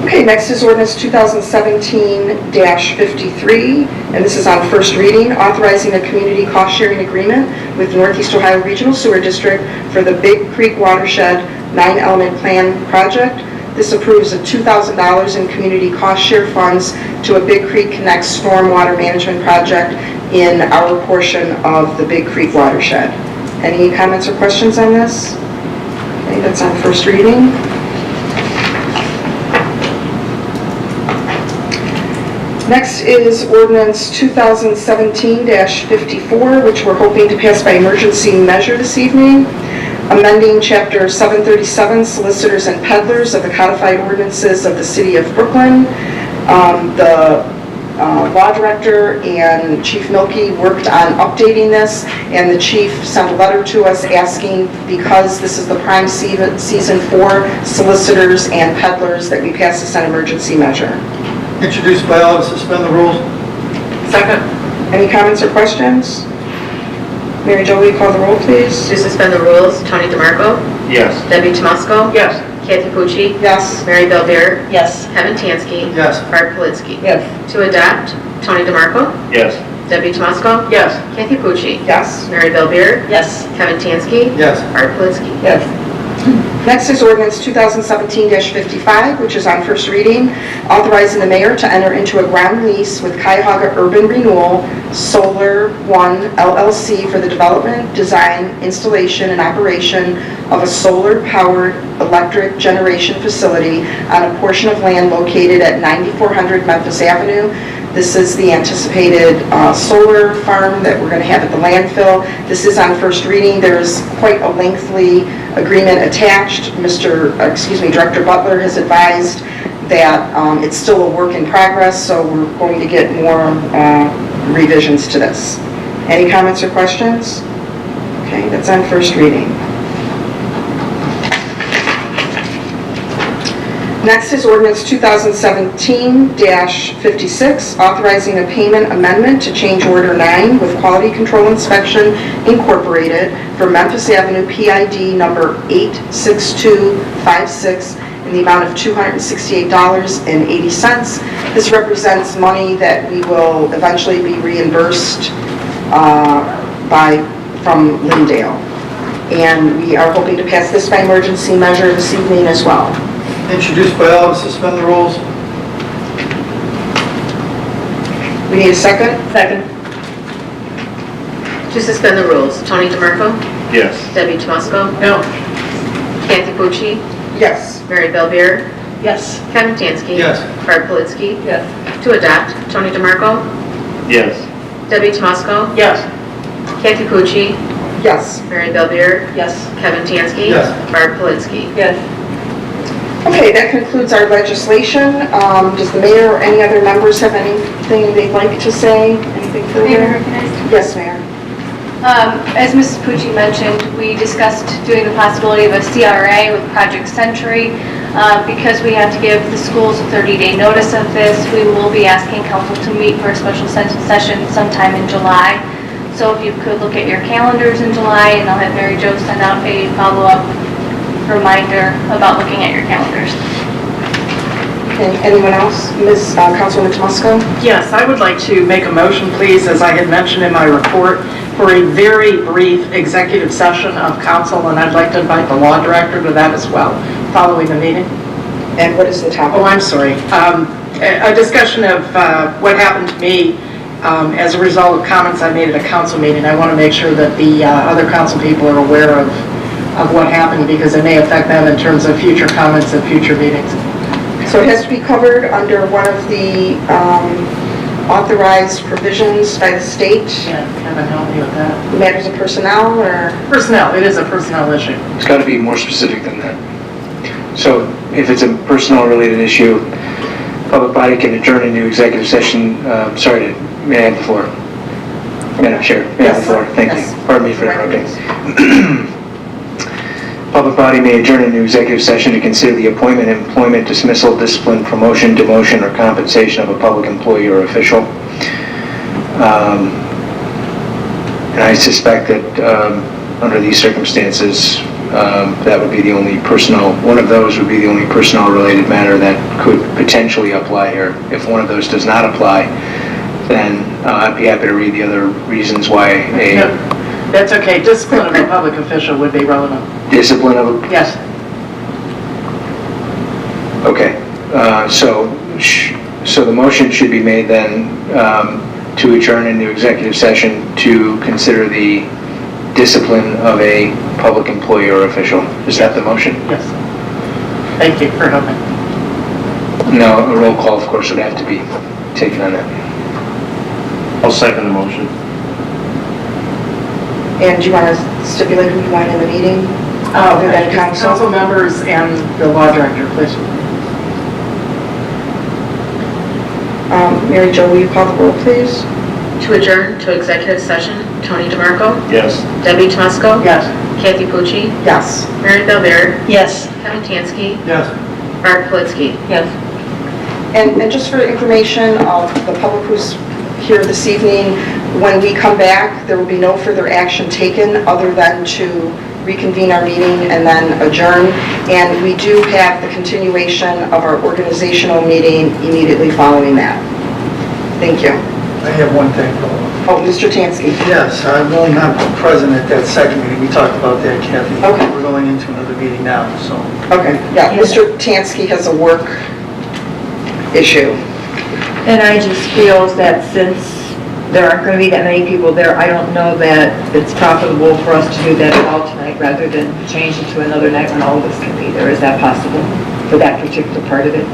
Okay, next is ordinance 2017-53, and this is on first reading, authorizing a community cost-sharing agreement with Northeast Ohio Regional Sewer District for the Big Creek Watershed 9-element plan project. This approves of $2,000 in community cost-share funds to a Big Creek Connect stormwater management project in our portion of the Big Creek watershed. Any comments or questions on this? Okay, that's on first reading. Next is ordinance 2017-54, which we're hoping to pass by emergency measure this evening, amending Chapter 737, Solicitors and Peddlers of the Codified Ordinances of the City of Brooklyn. The law director and Chief Milkey worked on updating this, and the chief sent a letter to us asking, because this is the prime season for solicitors and peddlers, that we pass this on emergency measure. Introduced by all to suspend the rules. Second. Any comments or questions? Mary Jo, will you call the roll, please? To suspend the rules, Tony DeMarco, Yes. Debbie Tomusko. Yes. Kathy Pucci. Yes. Mary Bellbeer. Yes. Kevin Tansky. Yes. Barb Politzky. Yes. To adopt, Tony DeMarco, Yes. Debbie Tomusko. Yes. Kathy Pucci. Yes. Mary Bellbeer. Yes. Kevin Tansky. Yes. Barb Politzky. Yes. Next is ordinance 2017-55, which is on first reading, authorizing the mayor to enter into a ground lease with Cuyahoga Urban Renewal Solar One LLC for the development, design, installation, and operation of a solar-powered electric generation facility on a portion of land located at 9400 Memphis Avenue. This is the anticipated solar farm that we're going to have at the landfill. This is on first reading. There's quite a lengthy agreement attached. Director Butler has advised that it's still a work in progress, so we're going to get more revisions to this. Any comments or questions? Okay, that's on first reading. Next is ordinance 2017-56, authorizing a payment amendment to change order 9 with Quality Control Inspection Incorporated for Memphis Avenue PID number 86256 in the amount of $268.80. This represents money that we will eventually be reimbursed from Lindale. And we are hoping to pass this by emergency measure this evening as well. Introduced by all to suspend the rules. We need a second? Second. To suspend the rules, Tony DeMarco, Yes. Debbie Tomusko. No. Kathy Pucci. Yes. Mary Bellbeer. Yes. Kevin Tansky. Yes. Barb Politzky. Yes. To adopt, Tony DeMarco, Yes. Debbie Tomusko. Yes. Kathy Pucci. Yes. Mary Bellbeer. Yes. Kevin Tansky. Yes. Barb Politzky. Yes. Okay, that concludes our legislation. Does the mayor or any other members have anything they'd like to say? Anything May I be further? recognized? Yes, Mayor. As Mrs. Pucci mentioned, we discussed doing the possibility of a CRA with Project Century. Because we have to give the schools a 30-day notice of this, we will be asking council to meet for a special session sometime in July. So if you could look at your calendars in July, and I'll have Mary Jo send out a follow-up reminder about looking at your calendars. Okay, anyone else? Councilwoman Tomusko? Yes, I would like to make a motion, please, as I had mentioned in my report, for a very brief executive session of council, and I'd like to invite the law director to that as well, following the meeting. And what is the topic? Oh, I'm sorry. A discussion of what happened to me as a result of comments I made at a council meeting. I want to make sure that the other council people are aware of what happened, because it may affect them in terms of future comments at future meetings. So it has to be covered under one of the authorized provisions by the state, Yeah, Kevin, help me with that. matters of personnel, or? Personnel, it is a personnel issue. It's got to be more specific than that. So if it's a personnel-related issue, public body can adjourn into executive session. May I have the floor? Madam Chair, may I have the floor? Thank you. Pardon me for interrupting. Public body may adjourn into executive session to consider the appointment, employment, dismissal, discipline, promotion, demotion, or compensation of a public employee or official. And I suspect that under these circumstances, that would be the only one of those would be the only personnel-related matter that could potentially apply here. If one of those does not apply, then I'd be happy to read the other reasons why No, that's okay. Discipline of a public official would be relevant. discipline of a... Yes. Okay, so the motion should be made then to adjourn into executive session to consider the discipline of a public employee or official. Is that the motion? Yes. Thank you for helping. No, a roll call, of course, would have to be taken on that. I'll second the motion. And do you want to stipulate who you want in the meeting? Other than council? Council members and the law director, please. Mary Jo, will you call the roll, please? To adjourn to executive session, Tony DeMarco, Yes. Debbie Tomasko, Yes. Kathy Pucci, Yes. Mary Belvair, Yes. Kevin Tansky, Yes. Barb Politzky. Yes. And just for information of the public who's here this evening, when we come back, there will be no further action taken other than to reconvene our meeting and then adjourn. And we do have the continuation of our organizational meeting immediately following that. Thank you. I have one thing. Oh, Mr. Tansky. Yes, I'm really not present at that second meeting. We talked about that, Kathy. Okay. We're going into another meeting now, so. Okay, yeah, Mr. Tansky has a work issue. And I just feel that since there aren't going to be that many people there, I don't know that it's profitable for us to do that at all tonight rather than change it to another night when all of us can be there. Is that possible for that particular part of it?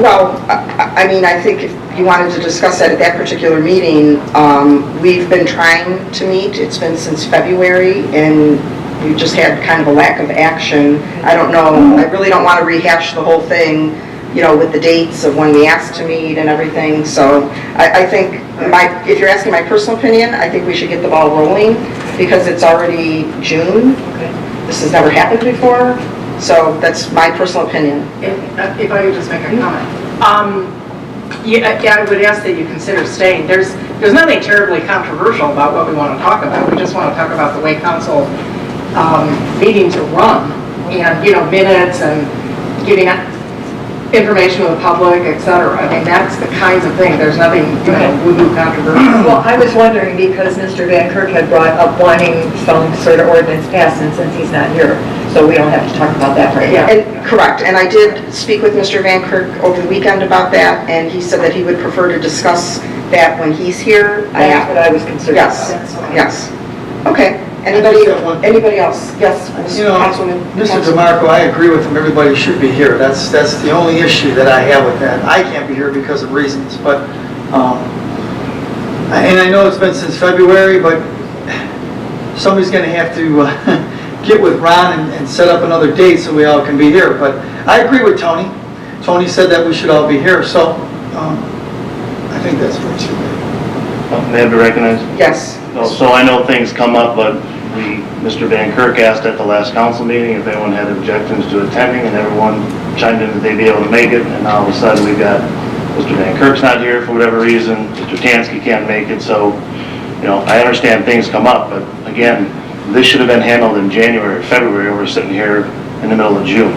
Well, I mean, I think if you wanted to discuss that at that particular meeting, we've been trying to meet. It's been since February, and we just had kind of a lack of action. I don't know, I really don't want to rehash the whole thing, you know, with the dates of when we asked to meet and everything. So I think, if you're asking my personal opinion, I think we should get the ball rolling because it's already June. Okay. This has never happened before, so that's my personal opinion. If I could just make a comment. Yeah, I would ask that you consider staying. There's nothing terribly controversial about what we want to talk about. We just want to talk about the way council meetings are run and, you know, minutes and giving information to the public, et cetera. I mean, that's the kinds of thing. There's nothing, you know, woo-hoo controversial. Well, I was wondering because Mr. Van Kirk had brought up wanting some sort of ordinance passed, and since he's not here, so we don't have to talk about that right now. Yeah. And correct, and I did speak with Mr. Van Kirk over the weekend about that, and he said that he would prefer to discuss that when he's here. That's what I was concerned about. Yes, yes. Okay, anybody else? Yes, You know, Councilman. Mr. DeMarco, I agree with him, everybody should be here. That's the only issue that I have with that. I can't be here because of reasons, but, and I know it's been since February, but somebody's gonna have to get with Ron and set up another date so we all can be here. But I agree with Tony. Tony said that we should all be here, so, I think that's what it should be. May I be recognized? Yes. So I know things come up, but Mr. Van Kirk asked at the last council meeting if anyone had objections to attending, and everyone chimed in that they'd be able to make it, and all of a sudden we've got Mr. Van Kirk's not here for whatever reason, Mr. Tansky can't make it, so, you know, I understand things come up, but again, this should have been handled in January or February. We're sitting here in the middle of June.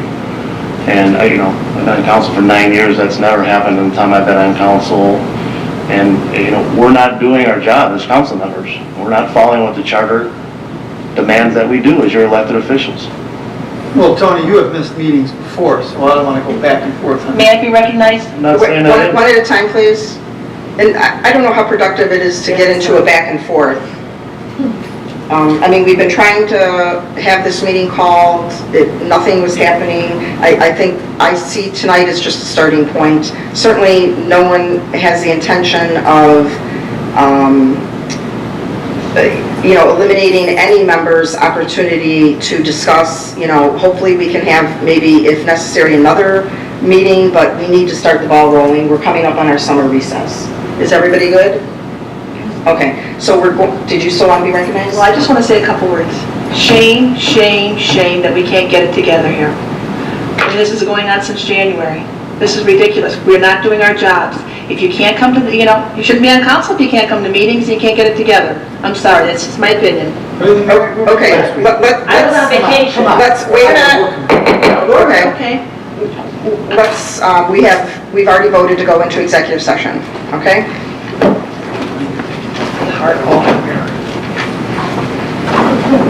And I've been on council for 9 years. That's never happened in the time I've been on council. And, we're not doing our job as council members. We're not following what the charter demands that we do as your elected officials. Well, Tony, you have missed meetings before, so I don't want to go back and forth on May I be recognized? I'm not Wait, saying that. one at a time, please. And I don't know how productive it is to get into a back and forth. We've been trying to have this meeting called, nothing was happening. I see tonight as just a starting point. Certainly, no one has the intention of, eliminating any member's opportunity to discuss. Hopefully we can have maybe, if necessary, another meeting, but we need to start the ball rolling. We're coming up on our summer recess. Is everybody good? Okay, so did you still want to be recognized? Well, I just want to say a couple words. Shame, shame, shame that we can't get it together here. And this is going on since January. This is ridiculous. We're not doing our jobs. If you can't come to, you shouldn't be on council if you can't come to meetings and you can't get it together. I'm sorry, that's just my opinion. Okay, I was on vacation. let's, wait a minute. Okay, Okay. let's, we've already voted to go into executive session, okay? Hardball.